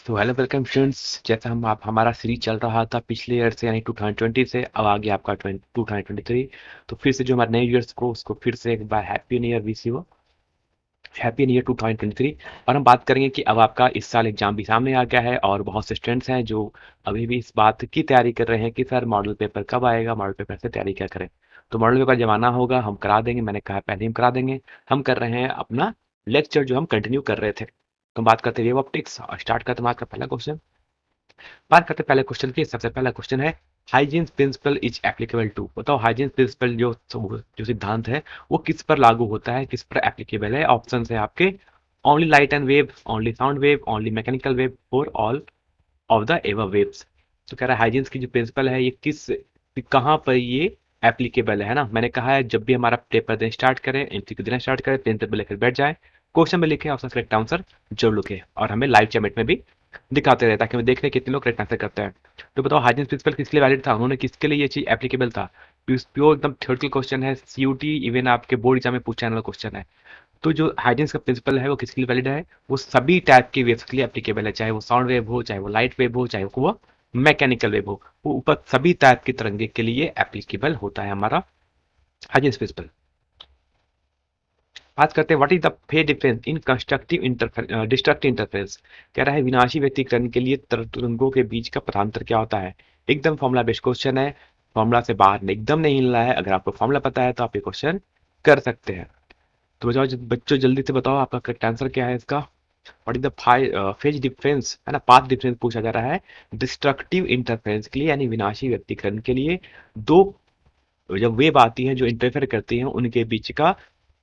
तो hello welcome students. जैसा आप हमारा सीरीज चल रहा था पिछले ईयर से यानी 2020 से, अब आ गया आपका 2023। तो फिर से जो हमारे नए ईयर्स को उसको फिर से एक बार happy new year wish you, happy new year 2023। और हम बात करेंगे कि अब आपका इस साल एग्जाम भी सामने आ गया है और बहुत से स्टूडेंट्स हैं जो अभी भी इस बात की तैयारी कर रहे हैं कि सर मॉडल पेपर कब आएगा, मॉडल पेपर से तैयारी क्या करें। तो मॉडल पेपर जब आना होगा हम करा देंगे, मैंने कहा पहले हम करा देंगे। हम कर रहे हैं अपना लेक्चर जो हम कंटिन्यू कर रहे थे। तो बात करते हैं वेव ऑप्टिक्स और स्टार्ट करते हैं आपका पहला क्वेश्चन। बात करते हैं पहले क्वेश्चन की। सबसे पहला क्वेश्चन है Huygens principle is applicable to. बताओ हाइजीन प्रिंसिपल जो सिद्धांत है वो किस पर लागू होता है, किस पर एप्लीकेबल है। ऑप्शन है आपके only light and wave, only sound wave, only mechanical wave और all of the ever waves. तो कह रहा है हाइजीन की जो प्रिंसिपल है ये कहाँ पर ये एप्लीकेबल है ना। मैंने कहा है जब भी हमारा पेपर देना स्टार्ट करें, एमसीक्यू देना स्टार्ट करें, प्रिंसिपल लेकर बैठ जाए, क्वेश्चन में लिखे और करेक्ट आंसर जरूर लिखे और हमें लाइव चैट में भी दिखाते रहे ताकि हम देख लें कितने लोग करेक्ट आंसर करते हैं। तो बताओ हाइजीन प्रिंसिपल किसके लिए वैलिड था, उन्होंने किसके लिए ये चीज एप्लीकेबल था। प्योर एकदम थ्योरेटिकल क्वेश्चन है, सीयूटी इवन आपके बोर्ड एग्जाम में पूछने वाला क्वेश्चन है। तो जो हाइजीन का प्रिंसिपल है वो किसके लिए वैलिड है, वो सभी टाइप के वेव्स के लिए एप्लीकेबल है, चाहे वो साउंड वेव हो, चाहे वो लाइट वेव हो, चाहे वो मैकेनिकल वेव हो, वो ऊपर सभी टाइप की तरंगे के लिए एप्लीकेबल होता है हमारा हाइजीन प्रिंसिपल। बात करते हैं what is the phase difference in constructive destructive interference. कह रहा है विनाशी व्यतिकरण के लिए तरंगों के बीच का पथांतर क्या होता है। एकदम फॉर्मूला बेस्ड क्वेश्चन है, फॉर्मूला से बाहर एकदम नहीं हिलना है। अगर आपको फॉर्मूला पता है तो आप ये क्वेश्चन कर सकते हैं। तो बताओ बच्चों जल्दी से बताओ आपका करेक्ट आंसर क्या है इसका। What is the phase difference है ना, पाथ डिफरेंस पूछा जा रहा है डिस्ट्रक्टिव इंटरफेरेंस के लिए यानी विनाशी व्यतिकरण के लिए। दो जब वेव आती हैं जो इंटरफेयर करती हैं उनके बीच का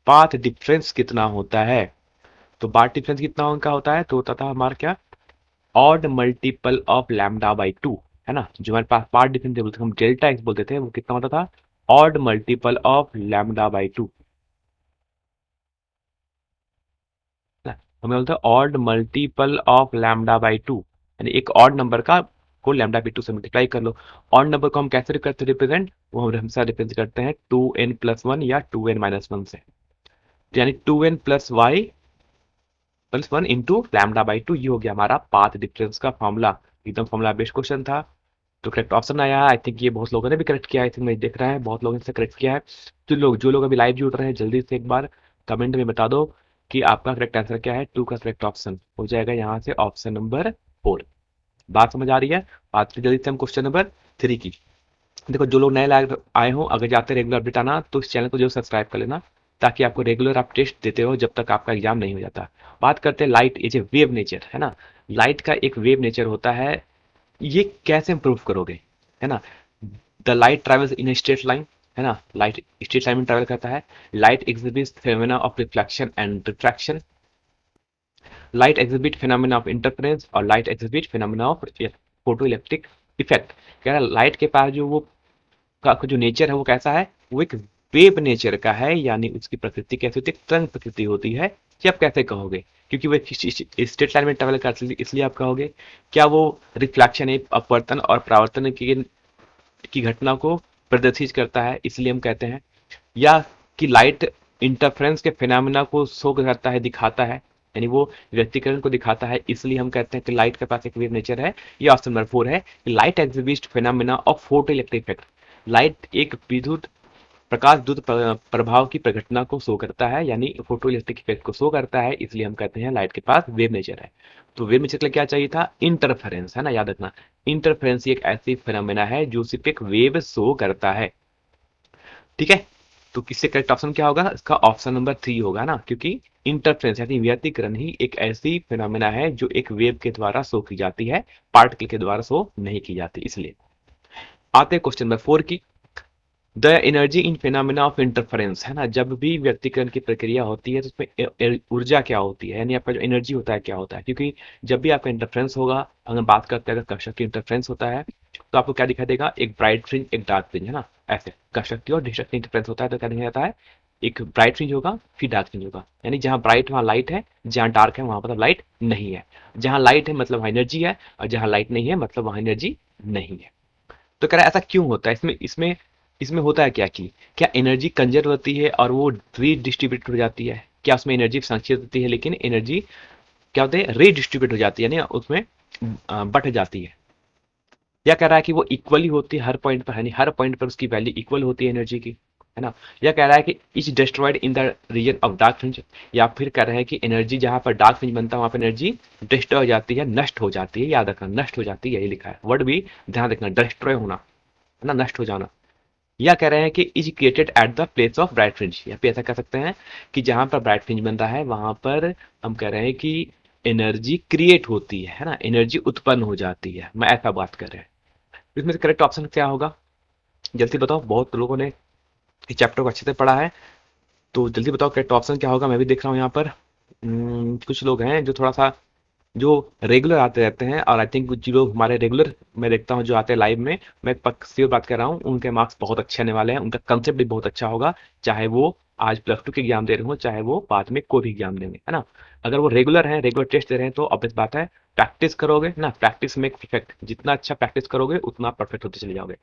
पाथ डिफरेंस कितना होता है। तो पाथ डिफरेंस कितना उनका होता है, तो होता था हमारा क्या, odd multiple of lambda by two, है ना। जो हमारे पास पाथ डिफरेंस बोलते थे, हम डेल्टा एक्स बोलते थे, वो कितना होता था, odd multiple of lambda by two. हमें बोलते हैं odd multiple of lambda by two, यानी एक ऑड नंबर का को लैम्डा बाई टू से मल्टीप्लाई कर लो। ऑड नंबर को हम कैसे करते हैं रिप्रेजेंट, वो हम हमेशा रिप्रेजेंट करते हैं 2n+1 या 2n-1 से। तो यानी 2n+y+1 into lambda by two, ये हो गया हमारा पाथ डिफरेंस का फॉर्मूला। एकदम फॉर्मूला बेस्ड क्वेश्चन था। तो करेक्ट ऑप्शन आया है। आई थिंक ये बहुत लोगों ने भी करेक्ट किया है, आई थिंक मैं देख रहा है बहुत लोगों ने करेक्ट किया है। जो लोग अभी लाइव जुड़ रहे हैं जल्दी से एक बार कमेंट में बता दो कि आपका करेक्ट आंसर क्या है। टू का करेक्ट ऑप्शन हो जाएगा यहाँ से ऑप्शन नंबर 4। बात समझ आ रही है। बात की जल्दी से हम क्वेश्चन नंबर 3 की। देखो जो लोग नए लाइव आए हो, अगर जाते रेगुलर अपडेट आना तो इस चैनल को जो सब्सक्राइब कर लेना ताकि आपको रेगुलर आप टेस्ट देते हो जब तक आपका एग्जाम नहीं हो जाता। बात करते हैं light is a wave nature, है ना। लाइट का एक वेव नेचर होता है, ये कैसे प्रूव करोगे, है ना। The light travels in straight line, है ना, लाइट स्ट्रेट लाइन में ट्रेवल करता है। Light exhibits phenomena of reflection and refraction. Light exhibit phenomena of interference और light exhibit phenomena of photo electric effect. कह रहा है लाइट के पास जो वो का जो नेचर है वो कैसा है, वो एक वेव नेचर का है, यानी उसकी प्रकृति कैसी होती है, तरंग प्रकृति होती है। ये आप कैसे कहोगे, क्योंकि वो स्ट्रेट लाइन में ट्रेवल करती है इसलिए आप कहोगे। क्या वो रिफ्लेक्शन है, अपवर्तन और परावर्तन की घटना को प्रदर्शित करता है इसलिए हम कहते हैं। या कि लाइट इंटरफेरेंस के फिनोमेना को शो करता है, दिखाता है, यानी वो व्यक्तिकरण को दिखाता है इसलिए हम कहते हैं कि लाइट के पास एक वेव नेचर है। ये ऑप्शन नंबर 4 है कि light exhibits phenomena of photo electric effect. Light एक विद्युत प्रकाश द्युत प्रभाव की प्रघटना को शो करता है, यानी फोटो इलेक्ट्रिक इफेक्ट को शो करता है इसलिए हम कहते हैं लाइट के पास वेव नेचर है। तो वेव नेचर के लिए क्या चाहिए था, इंटरफेरेंस, है ना, याद रखना। इंटरफेरेंस एक ऐसी फिनोमेना है जो सिर्फ एक वेव शो करता है, ठीक है। तो किससे करेक्ट ऑप्शन क्या होगा, इसका ऑप्शन नंबर 3 होगा ना, क्योंकि इंटरफेरेंस यानी व्यतिकरण ही एक ऐसी फिनोमेना है जो एक वेव के द्वारा शो की जाती है, पार्टिकल के द्वारा शो नहीं की जाती। इसलिए आते हैं क्वेश्चन नंबर 4 की। The energy in phenomena of interference, है ना, जब भी व्यक्तिकरण की प्रक्रिया होती है तो उसमें ऊर्जा क्या होती है, यानी आपका जो एनर्जी होता है क्या होता है। क्योंकि जब भी आपका इंटरफेरेंस होगा, अगर बात करते हैं अगर कंस्ट्रक्टिव इंटरफेरेंस होता है तो आपको क्या दिखाई देगा, एक ब्राइट फ्रिंज एक डार्क फ्रिंज, है ना। ऐसे कंस्ट्रक्टिव और डिस्ट्रक्टिव इंटरफेरेंस होता है तो क्या दिखाई देता है, एक ब्राइट फ्रिंज होगा फिर डार्क फ्रिंज होगा, यानी जहां ब्राइट वहां लाइट है, जहां डार्क है वहां मतलब लाइट नहीं है। जहां लाइट है मतलब वहां एनर्जी है, और जहां लाइट नहीं है मतलब वहां एनर्जी नहीं है। तो कह रहा है ऐसा क्यों होता है, इसमें इसमें इसमें होता है क्या कि क्या एनर्जी कंजर्व होती है और वो रीडिस्ट्रीब्यूट हो जाती है, क्या उसमें एनर्जी संचित होती है लेकिन एनर्जी क्या होती है रीडिस्ट्रीब्यूट हो जाती है, यानी उसमें बट जाती है। या कह रहा है कि वो इक्वली होती है हर पॉइंट पर, यानी हर पॉइंट पर उसकी वैल्यू इक्वल होती है एनर्जी की, है ना। या कह रहा है कि is destroyed in the region of dark fringe. या फिर कह रहे हैं कि एनर्जी जहां पर डार्क फ्रिंज बनता है वहां पर एनर्जी डिस्ट्रॉय हो जाती है, नष्ट हो जाती है। याद रखना, नष्ट हो जाती है, यही लिखा है वर्ड भी ध्यान रखना, डिस्ट्रॉय होना, है ना, नष्ट हो जाना। या कह रहे हैं कि is created at the place of bright fringe. या फिर ऐसा कह सकते हैं कि जहां पर ब्राइट फ्रिंज बन रहा है वहां पर हम कह रहे हैं कि एनर्जी क्रिएट होती है ना, एनर्जी उत्पन्न हो जाती है। मैं ऐसा बात कर रहे हैं। इसमें से करेक्ट ऑप्शन क्या होगा, जल्दी बताओ। बहुत लोगों ने इस चैप्टर को अच्छे से पढ़ा है, तो जल्दी बताओ करेक्ट ऑप्शन क्या होगा। मैं भी देख रहा हूँ यहाँ पर कुछ लोग हैं जो थोड़ा सा जो रेगुलर आते रहते हैं, और आई थिंक जो लोग हमारे रेगुलर मैं देखता हूँ जो आते हैं लाइव में, मैं पक्की बात कर रहा हूँ, उनके मार्क्स बहुत अच्छे आने वाले हैं, उनका कंसेप्ट भी बहुत अच्छा होगा। चाहे वो आज +2 के एग्जाम दे रहे हो, चाहे वो बाद में कोई भी एग्जाम देंगे, है ना। अगर वो रेगुलर हैं, रेगुलर टेस्ट दे रहे हैं, तो ऑब्वियस बात है प्रैक्टिस करोगे ना, प्रैक्टिस मेक परफेक्ट। जितना अच्छा प्रैक्टिस करोगे उतना परफेक्ट होते चले जाओगे।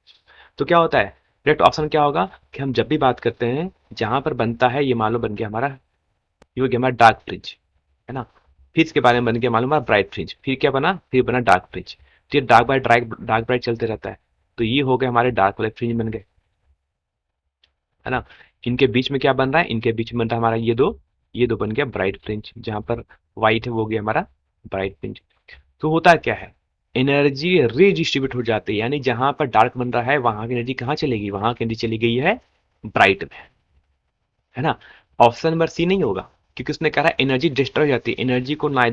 तो क्या होता है, करेक्ट ऑप्शन क्या होगा कि हम जब भी बात करते हैं जहां पर बनता है, ये मान लो बन गया हमारा, ये हो गया हमारा डार्क फ्रिंज, है ना। फिर इसके बारे में बन गया मालूम हमारा ब्राइट फ्रिंज, फिर क्या बना, फिर बना डार्क फ्रिंज। तो ये डार्क बाय डार्क ब्राइट चलते रहता है। तो ये हो गए हमारे डार्क वाले फ्रिंज बन गए, है ना। इनके बीच में क्या बन रहा है, इनके बीच में बन रहा है हमारा ये दो बन गया ब्राइट फ्रिंज। जहां पर व्हाइट है वो हो गया हमारा ब्राइट फ्रिंज। तो होता क्या है, एनर्जी रीडिस्ट्रीब्यूट हो जाती है, यानी जहां पर डार्क बन रहा है वहां की एनर्जी कहाँ चलेगी, वहां की एनर्जी चली गई है ब्राइट में, है ना। ऑप्शन नंबर सी नहीं होगा, क्योंकि उसने कहा है एनर्जी डिस्ट्रॉय हो जाती है। एनर्जी को ना,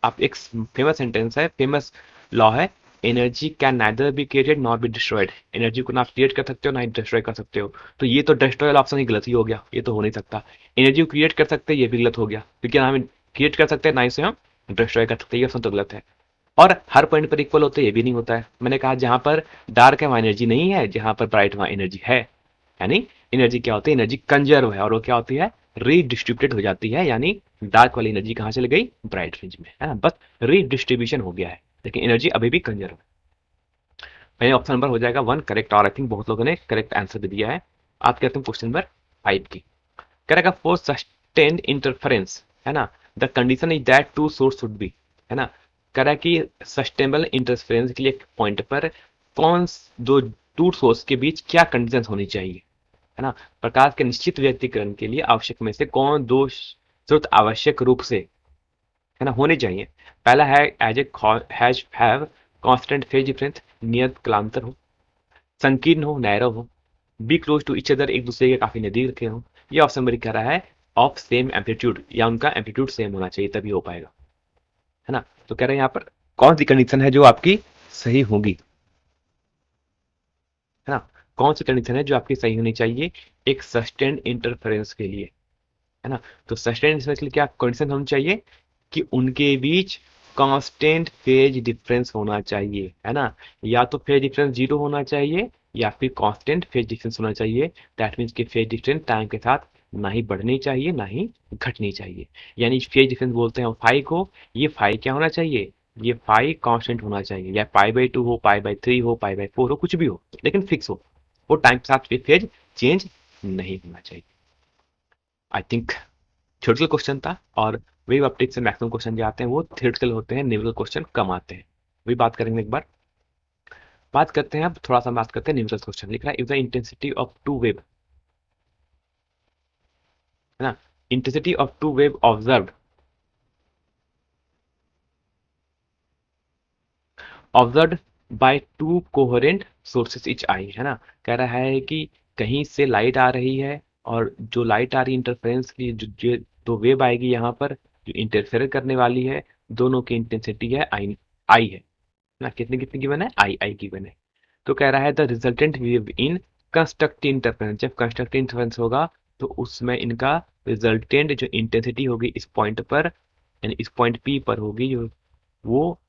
आप एक फेमस सेंटेंस है, फेमस लॉ है, energy can neither be created not be destroyed. Energy को ना क्रिएट कर सकते हो ना ही डिस्ट्रॉय कर सकते हो। तो ये तो डिस्ट्रॉय वाला ऑप्शन ही गलत ही हो गया, ये तो हो नहीं सकता। एनर्जी को क्रिएट कर सकते हैं, ये भी गलत हो गया, क्योंकि ना हम क्रिएट कर सकते हैं ना इसे हम डिस्ट्रॉय कर सकते हैं, ये ऑप्शन तो गलत है। और हर पॉइंट पर इक्वल होते हैं, ये भी नहीं होता है। मैंने कहा जहां पर डार्क है वहां एनर्जी नहीं है, जहां पर ब्राइट वहां एनर्जी है। यानी एनर्जी क्या होती है, एनर्जी कंजर्व है, और वो क्या होती है, रीडिस्ट्रीब्यूटेड हो जाती है। यानी डार्क वाली एनर्जी कहाँ चली गई, ब्राइट रेंज में, है ना। बस रीडिस्ट्रीब्यूशन हो गया है, लेकिन एनर्जी अभी भी कंजर्व है। मेरे ऑप्शन नंबर हो जाएगा 1 करेक्ट, और आई थिंक बहुत लोगों ने करेक्ट आंसर भी दिया है। आप कहते हैं क्वेश्चन नंबर 5 की, करेगा फॉर सस्टेन्ड इंटरफेरेंस, है ना, the condition is that two source should be, है ना। करा कि सस्टेनेबल इंटरफेरेंस के लिए एक पॉइंट पर कौन दो टू सोर्स के बीच क्या कंडीशन होनी चाहिए, है ना। प्रकाश के निश्चित व्यक्तिकरण के लिए आवश्यक में से कौन दो स्रोत आवश्यक रूप से, है ना, होने चाहिए। पहला है as a has have constant phase difference, नियत कालांतर हो, संकीर्ण हो, नैरो हो, be close to each other, एक दूसरे के काफी नजदीक रखे हो। ये ऑप्शन मेरी कह रहा है ऑफ सेम एम्पलीट्यूड, या उनका एम्पलीट्यूड सेम होना चाहिए तभी हो पाएगा, है ना। तो कह रहे हैं यहाँ पर कौन सी कंडीशन है जो आपकी सही होगी, है ना। कौन सी कंडीशन है जो आपकी सही होनी चाहिए एक सस्टेन्ड इंटरफेरेंस के लिए, है ना। तो सस्टेन्ड इंटरफेरेंस के लिए क्या कंडीशन होनी चाहिए कि उनके बीच कांस्टेंट फेज डिफरेंस होना चाहिए, है ना। या तो फेज डिफरेंस 0 होना चाहिए, या फिर कांस्टेंट फेज डिफरेंस होना चाहिए। दैट मीन्स कि फेज डिफरेंस टाइम के साथ ना ही बढ़नी चाहिए ना ही घटनी चाहिए। यानी फेज डिफरेंस बोलते हैं फाई को, ये फाई क्या होना चाहिए, ये फाई कांस्टेंट होना चाहिए, या पाई/2 हो, पाई/3 हो, पाई/4 हो, कुछ भी हो, लेकिन फिक्स हो। वो टाइम के साथ फेज चेंज नहीं होना चाहिए। आई थिंक थ्योरेटिकल क्वेश्चन था, और वेव ऑप्टिक्स से मैक्सिमम क्वेश्चन जो आते हैं वो थ्योरेटिकल होते हैं, न्यूमेरिकल क्वेश्चन कम आते हैं। वही बात करेंगे एक बार। बात करते हैं अब थोड़ा सा, बात करते हैं न्यूमेरिकल क्वेश्चन। लिख रहा है if the intensity of two wave, है ना, intensity of two wave observed by two coherent sources each I, है ना। कह रहा है कि कहीं से लाइट आ रही है, और जो लाइट आ रही है इंटरफेरेंस की जो तो वेव आएगी यहाँ पर जो इंटरफेयर करने वाली है, दोनों की इंटेंसिटी है आई, आई है ना। कितनी कितनी गिवन है, आई आई गिवन है। तो कह रहा है the resultant wave in constructive interference, जब कंस्ट्रक्टिव इंटरफेरेंस होगा तो उसमें इनका रिजल्टेंट जो इंटेंसिटी होगी इस पॉइंट पर, यानी इस पॉइंट पी पर होगी जो, वो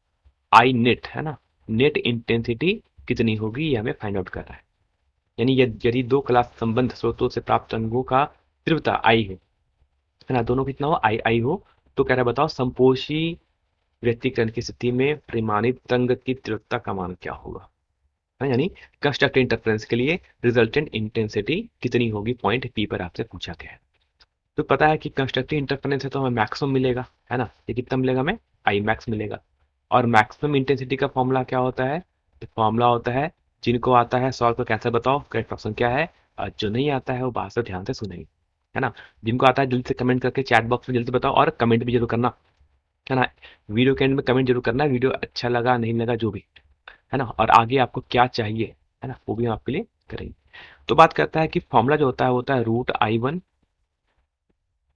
आई नेट, है ना। नेट इंटेंसिटी कितनी होगी ये हमें फाइंड आउट कर रहा है। यानी यदि दो क्लास संबंध स्रोतों से प्राप्त तरंगों का तीव्रता आई है ना, दोनों कितना हो, आई आई हो, तो कह रहा है बताओ संपोषी व्यक्तिकरण की स्थिति में परिमाणित तरंग की तीव्रता का मान क्या होगा, है। यानी कंस्ट्रक्टिव इंटरफेरेंस के लिए रिजल्टेंट इंटेंसिटी कितनी होगी, पॉइंट पी पर आपसे पूछा गया है। तो पता है कि कंस्ट्रक्टिव इंटरफेरेंस है तो हमें मैक्सिमम मिलेगा, है ना। ये कितना मिलेगा हमें, आई मैक्स मिलेगा। और मैक्सिमम इंटेंसिटी का फॉर्मूला क्या होता है? तो फॉर्मूला होता है, जिनको आता है सॉल्व करके आंसर बताओ करेक्ट ऑप्शन क्या है, और जो नहीं आता है वो बात से ध्यान से सुनेंगे, है ना। जिनको आता है जल्दी से कमेंट करके चैट बॉक्स में जल्दी बताओ, और कमेंट भी जरूर करना, है ना। वीडियो के एंड में कमेंट जरूर करना, वीडियो अच्छा लगा नहीं लगा जो भी, है ना, और आगे आपको क्या चाहिए, है ना, वो भी हम आपके लिए करेंगे। तो बात करता है कि फॉर्मूला जो होता है होता है √I1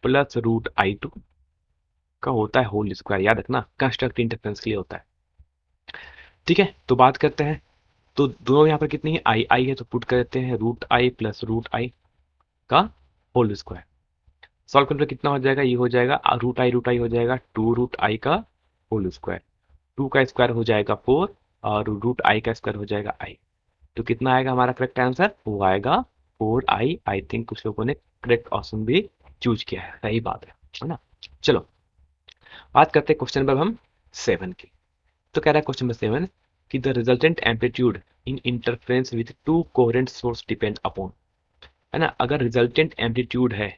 प्लस √I2 का होता है होल स्क्वायर, याद रखना कंस्ट्रक्ट इंटरफेरेंस के लिए होता है। ठीक है, तो बात करते हैं, तो दोनों यहाँ पर कितनी है, आई आई है, तो पुट कर देते हैं √I प्लस √I का होल स्क्वायर। सॉल्व करने पर कितना हो जाएगा, ये हो जाएगा √I हो जाएगा 2√I का होल स्क्वायर, 2 का स्क्वायर हो जाएगा 4, और √I का स्क्वायर हो जाएगा I। तो कितना आएगा हमारा करेक्ट आंसर, वो आएगा 4I। आई थिंक कुछ लोगों ने करेक्ट ऑप्शन भी चूज किया है, सही बात है ना। चलो बात करते हैं क्वेश्चन नंबर हम 7 की। तो कह रहा है क्वेश्चन नंबर 7 कि the resultant amplitude in interference with two coherent source depend upon, है ना। अगर रिजल्टेंट एम्पलीट्यूड है,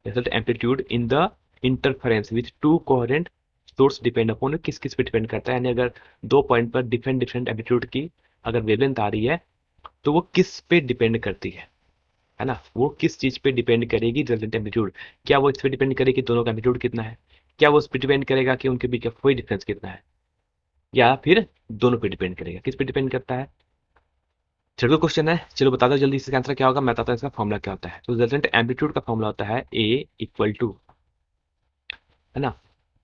result amplitude in the interference with two coherent source depend upon, किस किस पे डिपेंड करता है, यानी अगर दो पॉइंट पर डिफरेंट डिफरेंट एम्पलीट्यूड की अगर वेवलेंथ आ रही है, तो वो किस पे डिपेंड करती है ना, वो किस चीज पे डिपेंड करेगी रिजल्टेंट एम्पलीट्यूड। क्या वो इस पे डिपेंड करेगी कि दोनों का एम्पलीट्यूड कितना है, क्या वो उस पर डिपेंड करेगा कि उनके बीच का कोई डिफरेंस कितना है, या फिर दोनों पे डिपेंड करेगा, किस पे डिपेंड करता है। चलो क्वेश्चन है, चलो बता दो जल्दी इसका आंसर क्या होगा, मैं बताता हूँ इसका फॉर्मूला क्या होता है। तो रिजल्टेंट एम्पलीट्यूड का फॉर्मूला होता है ए इक्वल टू, है ना,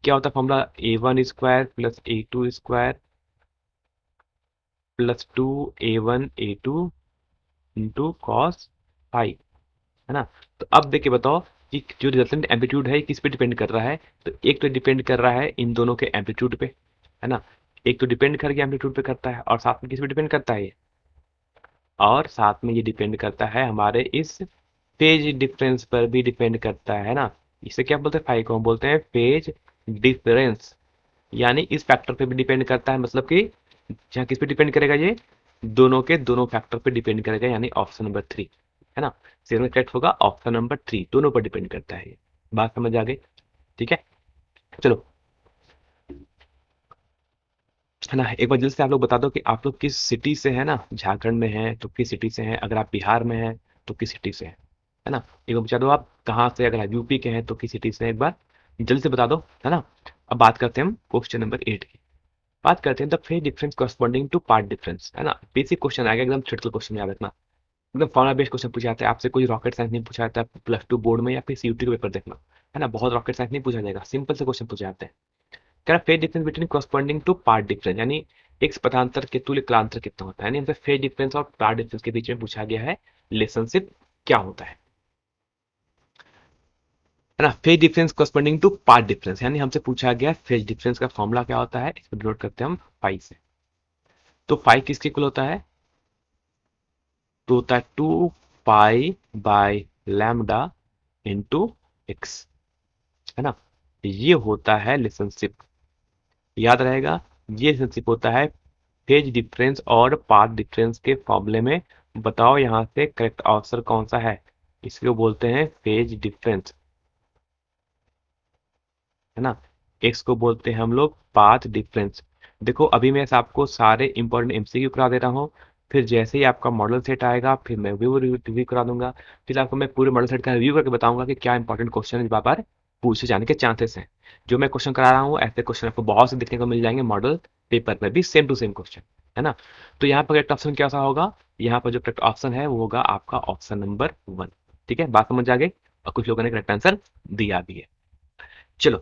क्या होता है formula, A1 square plus A2 square plus 2A1 A2 into cos five, है ना। तो अब देख के बताओ कि जो रिजल्टेंट एम्पलीट्यूड है ये किस पे डिपेंड कर रहा है। तो एक तो डिपेंड कर रहा है इन दोनों के एम्पलीट्यूड पे, है ना, एक तो डिपेंड करके एम्पलीट्यूड पे करता है, और साथ में किस पे डिपेंड करता है ये, और साथ में ये डिपेंड करता है हमारे इस फेज डिफरेंस पर भी डिपेंड करता है ना। इसे क्या बोलते हैं, फाई को हम बोलते हैं फेज डिफरेंस, यानी इस फैक्टर पे भी डिपेंड करता है, मतलब कि यहाँ किस पे डिपेंड करेगा ये, दोनों के दोनों फैक्टर पे डिपेंड करेगा, यानी ऑप्शन नंबर 3, है ना। इसमें करेक्ट होगा ऑप्शन नंबर 3, दोनों पर डिपेंड करता है ये। बात समझ आ गई, ठीक है। चलो, है ना, एक बार जल्दी से आप लोग बता दो कि आप लोग किस सिटी से है ना, झारखंड में है तो किस सिटी से हैं, अगर आप बिहार में हैं तो किस सिटी से है ना। एक बार बता दो आप कहाँ से, अगर आप यूपी के हैं तो किस सिटी से हैं, एक बार जल्दी से बता दो, है ना। अब बात करते हैं हम क्वेश्चन नंबर 8 की। बात करते हैं the phase difference corresponding to path difference, है ना। बेसिक क्वेश्चन आएगा, एकदम क्रिटिकल क्वेश्चन याद रखना, एकदम फॉर्मुला बेस्ड क्वेश्चन पूछा जाता है आपसे, कोई रॉकेट साइंस नहीं पूछा जाता है +2 बोर्ड में, या फिर सीयूटी का पेपर देखना, है ना, बहुत रॉकेट साइंस नहीं पूछा जाएगा, सिंपल से क्वेश्चन पूछे जाते हैं। कह रहा phase difference between corresponding to path difference, यानी एक पथांतर के तुल्य कालांतर कितना होता है, यानी हमसे फेज डिफरेंस और पार्ट डिफरेंस के बीच में पूछा गया है रिलेशनशिप क्या होता है ना। Phase difference corresponding to path difference, यानी हमसे पूछा गया फेज डिफरेंस का फॉर्मूला क्या होता है, इसको डिनोट करते हैं हम फाई से। तो फाई किसके इक्वल होता है, तो होता है 2 pi by lambda into x, है ना। ये होता है रिलेशनशिप, याद रहेगा, ये रिलेशनशिप होता है फेज डिफरेंस और पाथ डिफरेंस के फॉर्मूले में। बताओ यहाँ से करेक्ट आंसर कौन सा है, इसको बोलते हैं फेज डिफरेंस, है ना। एक्स को बोलते हैं हम लोग पाथ डिफरेंस। देखो अभी मैं आपको सारे इंपॉर्टेंट एमसीक्यू करा दे रहा हूँ, फिर जैसे ही आपका मॉडल सेट आएगा फिर मैं वो रिव्यू करा दूंगा, फिर आपको मैं पूरे मॉडल सेट का रिव्यू करके बताऊंगा कि क्या इंपॉर्टेंट क्वेश्चन इस बार पूछे जाने के चांसेस हैं। जो मैं क्वेश्चन करा रहा हूँ ऐसे क्वेश्चन आपको बहुत से देखने को मिल जाएंगे मॉडल पेपर पर भी, सेम टू सेम क्वेश्चन, है ना। तो यहाँ पर करेक्ट ऑप्शन क्या सा होगा, यहाँ पर जो करेक्ट ऑप्शन है वो होगा आपका ऑप्शन नंबर 1। ठीक है, बात समझ आ गई, और कुछ लोगों ने करेक्ट आंसर दिया भी है। चलो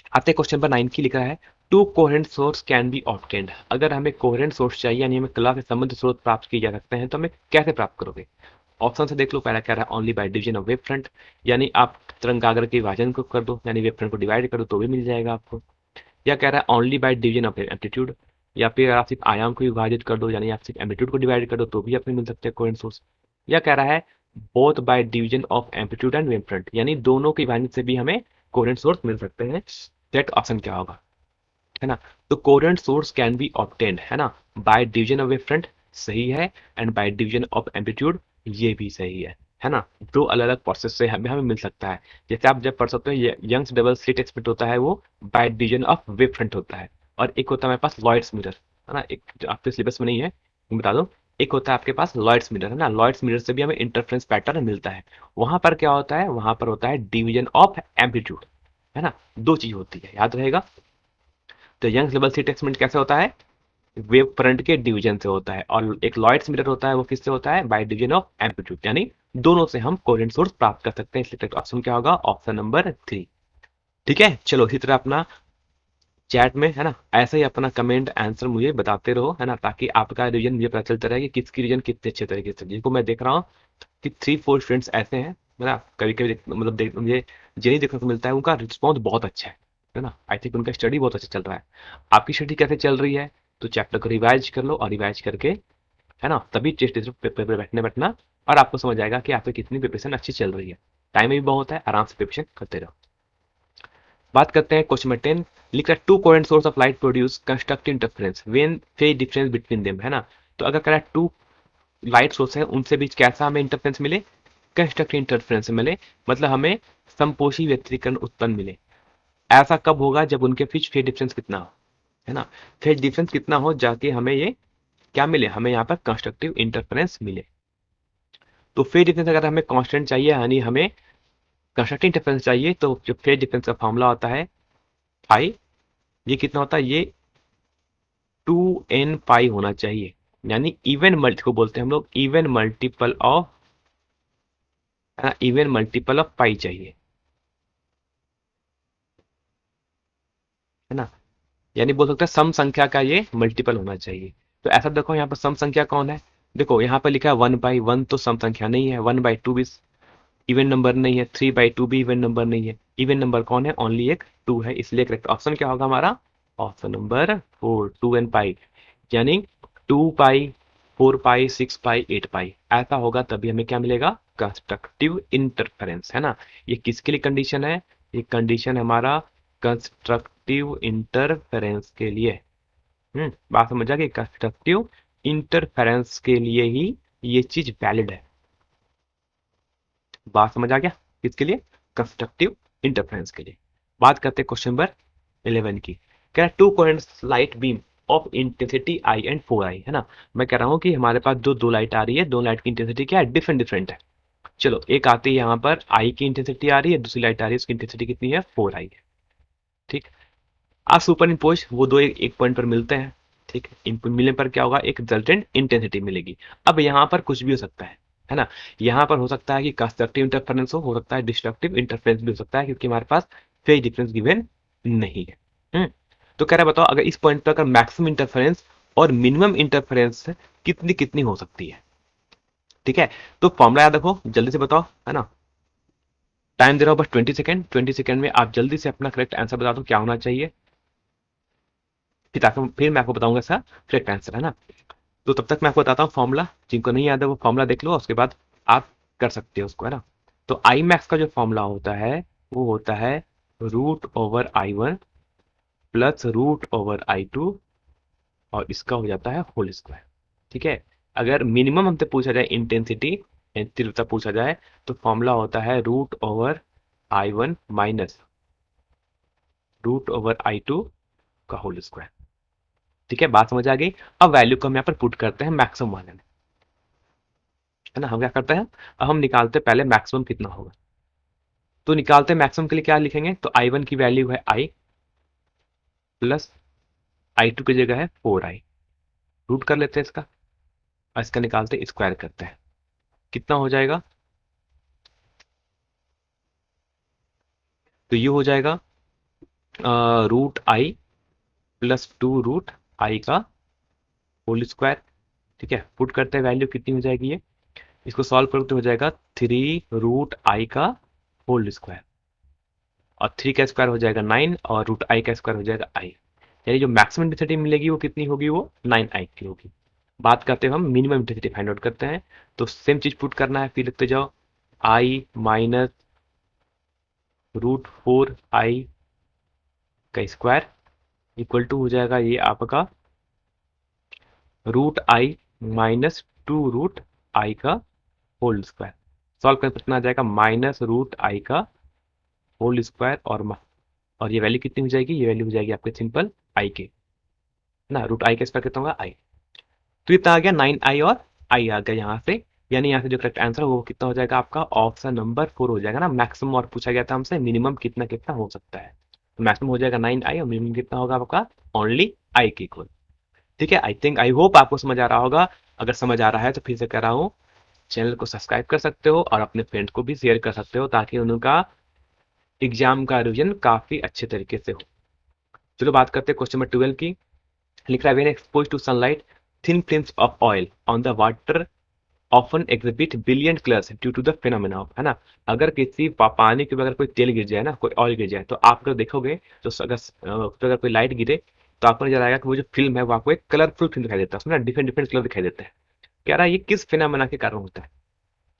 आते हैं क्वेश्चन नंबर 9 की, लिखा है to coherent source can be obtained, अगर हमें कोहेरेंट सोर्स चाहिए यानी हमें कला से संबंधित स्रोत प्राप्त किए जा सकते हैं तो हमें कैसे प्राप्त करोगे। ऑप्शन से देख लो, पहला कह रहा है only by division of wave front, यानी आप तरंगाग्र के विभाजन को कर दो, यानी वेव फ्रंट को डिवाइड कर दो तो भी मिल जाएगा आपको। या कह रहा है only by division of amplitude, या फिर आप सिर्फ आयाम को विभाजित कर दो, यानी आप सिर्फ एम्पलीट्यूड को डिवाइड कर दो तो भी आपको मिल सकते हैं कोहेरेंट सोर्स। या कह रहा है both by division of amplitude and wave front, यानी दोनों के विभाजन से भी हमें कोहेरेंट सोर्स मिल सकते हैं। करेक्ट ऑप्शन क्या होगा, है ना। तो coherent source can be obtained, है ना, by division of wave front सही है, and by division of amplitude ये भी सही है ना। दो अलग अलग प्रोसेस से हमें हमें मिल सकता है। जैसे आप जब पढ़ सकते हो यंग्स डबल स्लिट एक्सपेरिमेंट होता है वो by division of wave front होता है, और एक होता है हमारे पास लॉयड्स मिरर, है ना, एक जो आपके सिलेबस में नहीं है मैं बता दूं। एक होता है आपके पास लॉयड्स मिरर, है ना, लॉयड्स मिरर से भी हमें इंटरफ्रेंस पैटर्न मिलता है। वहां पर क्या होता है, वहां पर होता है डिवीजन ऑफ एम्पलीट्यूड, है ना, दो चीज होती है, याद रहेगा। तो यंग लेवल स्लिट एक्सपेरिमेंट कैसे होता है, वेव फ्रंट के डिवीजन से होता है, और एक लॉयड्स मिरर होता है वो किससे होता है, बाय डिवीजन ऑफ एम्पलीट्यूड, यानी दोनों से हम कोहेरेंट सोर्स प्राप्त कर सकते हैं, इसलिए ऑप्शन क्या होगा, ऑप्शन नंबर 3। ठीक है, चलो इसी तरह अपना चैट में, है ना, ऐसे ही अपना कमेंट आंसर मुझे बताते रहो, है ना, ताकि आपका रिवीजन मुझे पता चलता रहे कि किसकी रिवीजन कितने अच्छे तरीके से, जिनको मैं देख रहा हूँ कि 3-4 स्टूडेंट्स ऐसे हैं, है ना, कभी कभी मतलब मुझे जिन्हें देखने को मिलता है उनका रिस्पॉन्स बहुत अच्छा है ना, आई थिंक उनका स्टडी बहुत अच्छा चल रहा है। आपकी स्टडी कैसे चल रही है, तो चैप्टर को रिवाइज कर लो, और रिवाइज करके, है ना, तभी टेस्ट पेपर पे बैठना, और आपको समझ आएगा कि आपकी कितनी प्रिपरेशन अच्छी चल रही है। टाइम भी बहुत है, आराम से प्रिपरेशन करते रहो। बात करते हैं क्वेश्चन नंबर 10। लिख रहा है to coherent source of light produce constructive interference when phase difference between them, है ना। तो अगर कह रहा है टू लाइट सोर्स है, उनसे बीच कैसा हमें इंटरफेरेंस मिले, कंस्ट्रक्टिव इंटरफेरेंस मिले, मतलब हमें समपोषी व्यतिकरण उत्पन्न मिले। ऐसा कब होगा, जब उनके बीच फेज डिफरेंस कितना हो, है ना, फेज डिफरेंस कितना हो जाके हमें ये क्या मिले, हमें यहाँ पर कंस्ट्रक्टिव इंटरफेरेंस मिले। तो फेज डिफरेंस अगर हमें कांस्टेंट चाहिए, यानी हमें कंस्ट्रक्टिव इंटरफेरेंस चाहिए, तो जो फेज डिफरेंस का फॉर्मूला होता है फाई, ये कितना होता है, ये 2n पाई होना चाहिए, यानी इवन मल्टी को बोलते हैं हम लोग इवन मल्टीपल ऑफ, है ना, इवन मल्टीपल ऑफ पाई चाहिए, है ना, यानी बोल सकते हैं सम संख्या का ये मल्टीपल होना चाहिए। तो ऐसा देखो यहाँ पर सम संख्या कौन है, देखो यहाँ पर लिखा है 1/1, तो सम संख्या नहीं है, 1/2 भी इवन नंबर नहीं है, 3/2 भी इवन नंबर नहीं है, इवन नंबर कौन है, ओनली एक 2 है, इसलिए करेक्ट ऑप्शन क्या होगा हमारा, ऑप्शन नंबर 4, 2n पाई, यानी 2 पाई, 4 पाई, 6 पाई, 8 पाई, ऐसा होगा तभी हमें क्या मिलेगा, कंस्ट्रक्टिव इंटरफेरेंस, है ना। ये किसके लिए कंडीशन है, ये कंडीशन हमारा कंस्ट्रक्टिव इंटरफेरेंस के लिए। बात समझ आ गई, कंस्ट्रक्टिव इंटरफेरेंस के लिए ही ये चीज वैलिड है। बात समझ आ गया, किसके लिए, कंस्ट्रक्टिव इंटरफेरेंस के लिए। बात करते हैं क्वेश्चन नंबर 11 की। कह रहा है to coherent light beam of intensity I and 4i, है ना। मैं कह रहा हूं कि हमारे पास जो दो लाइट आ रही है, दो लाइट की इंटेंसिटी क्या है, डिफरेंट डिफरेंट है। चलो एक आती है यहाँ पर आई की इंटेंसिटी आ रही है, दूसरी लाइट आ रही है, उसकी इंटेंसिटी कितनी है, 4i है। ठीक, आप सुपर इम्पोज वो दो एक पॉइंट पर मिलते हैं। ठीक, इनपुट मिलने पर क्या होगा, एक रिजल्टेंट इंटेंसिटी मिलेगी। अब यहाँ पर कुछ भी हो सकता है ना। यहाँ पर हो सकता है कि कंस्ट्रक्टिव इंटरफेरेंस हो सकता है डिस्ट्रक्टिव इंटरफेरेंस भी हो सकता है, क्योंकि हमारे पास फेज डिफरेंस गिवन नहीं है। तो कह रहा है बताओ अगर इस पॉइंट पर अगर मैक्सिमम इंटरफेरेंस और मिनिमम इंटरफेरेंस कितनी कितनी हो सकती है। ठीक है, तो फॉर्मूला याद रखो, जल्दी से बताओ, है ना। टाइम दे रहा हूं बस 20 सेकेंड, 20 सेकेंड में आप जल्दी से अपना करेक्ट आंसर बता दो क्या होना चाहिए, फिर मैं आपको बताऊंगा इसका करेक्ट आंसर, है ना। तो तब तक मैं आपको बताता हूँ फॉर्मूला, जिनको नहीं याद है वो फॉर्मूला देख लो, उसके बाद आप कर सकते हो उसको, है ना। तो आई मैक्स का जो फॉर्मूला होता है वो होता है √/i1 प्लस √/i2, और इसका हो जाता है होल स्क्वायर। ठीक है, अगर मिनिमम हमसे पूछा जाए इंटेंसिटी, तीव्रता पूछा जाए, तो फॉर्मूला होता है √/i1 माइनस √/i2 का होल स्क्वायर। ठीक है, बात समझ आ गई। अब वैल्यू को हम यहाँ पर पुट करते हैं मैक्सिमम वाले में, है ना। हम क्या करते हैं, अब हम निकालते हैं पहले मैक्सिमम कितना होगा। तो निकालते हैं मैक्सिमम के लिए क्या लिखेंगे, तो i1 की वैल्यू है i प्लस i2 की जगह है 4i, रूट कर लेते हैं इसका, और इसका निकालते हैं स्क्वायर करते हैं, कितना हो जाएगा, तो ये हो जाएगा √i प्लस 2 √i का होल स्क्वायर। ठीक है, पुट करते हैं वैल्यू कितनी हो जाएगी ये, इसको सॉल्व करते हो जाएगा 3 √i का होल स्क्वायर, और 3 का स्क्वायर हो जाएगा 9, और √i का स्क्वायर हो जाएगा i, यानी जो मैक्सिमम इंटेंसिटी मिलेगी वो कितनी होगी, वो 9i की होगी। बात करते हैं हम मिनिमम इंटेंसिटी फाइंड आउट करते हैं, तो सेम चीज पुट करना है, फिर लिखते जाओ i माइनस √4i का स्क्वायर इक्वल टू हो जाएगा ये आपका √i माइनस 2 √i का होल स्क्वायर। सॉल्व करके कितना आ जाएगा, -√i का होल स्क्वायर, और ये वैल्यू कितनी हो जाएगी, ये वैल्यू हो जाएगी आपके सिंपल i के। ना, रूट आई का स्क्वायर कितना होगा, आई। तो इतना आ गया 9i और आई आ गया यहाँ से, यानी यहाँ से जो करेक्ट आंसर वो कितना हो जाएगा आपका, ऑप्शन नंबर 4 हो जाएगा ना। मैक्सिमम और पूछा गया था हमसे मिनिमम कितना कितना हो सकता है, तो मैक्सिमम हो जाएगा 9i और मिनिमम कितना होगा आपका, ओनली आई के इक्वल। ठीक है, आई थिंक आई होप आपको समझ आ रहा होगा। अगर समझ आ रहा है तो फिर से कह रहा हूँ, चैनल को सब्सक्राइब कर सकते हो और अपने फ्रेंड्स को भी शेयर कर सकते हो, ताकि उनका एग्जाम का रिविजन काफी अच्छे तरीके से हो। चलो बात करते हैं क्वेश्चन नंबर 12 की। लिख रहा है, when expose to sunlight thin films of oil on the water often exhibit billion colours due to the phenomena of, है ना। अगर किसी पानी के ऊपर अगर कोई तेल गिर जाए ना, कोई ऑयल गिर जाए, तो आप अगर देखोगे तो अगर कोई लाइट गिरे तो आपको नजर आएगा कि वो जो फिल्म है वो आपको एक कलरफुल फिल्म दिखाई देता है, उसमें डिफरेंट डिफरेंट कलर दिखाई देते हैं। कह रहा है ये किस फिनोमेना के कारण होता है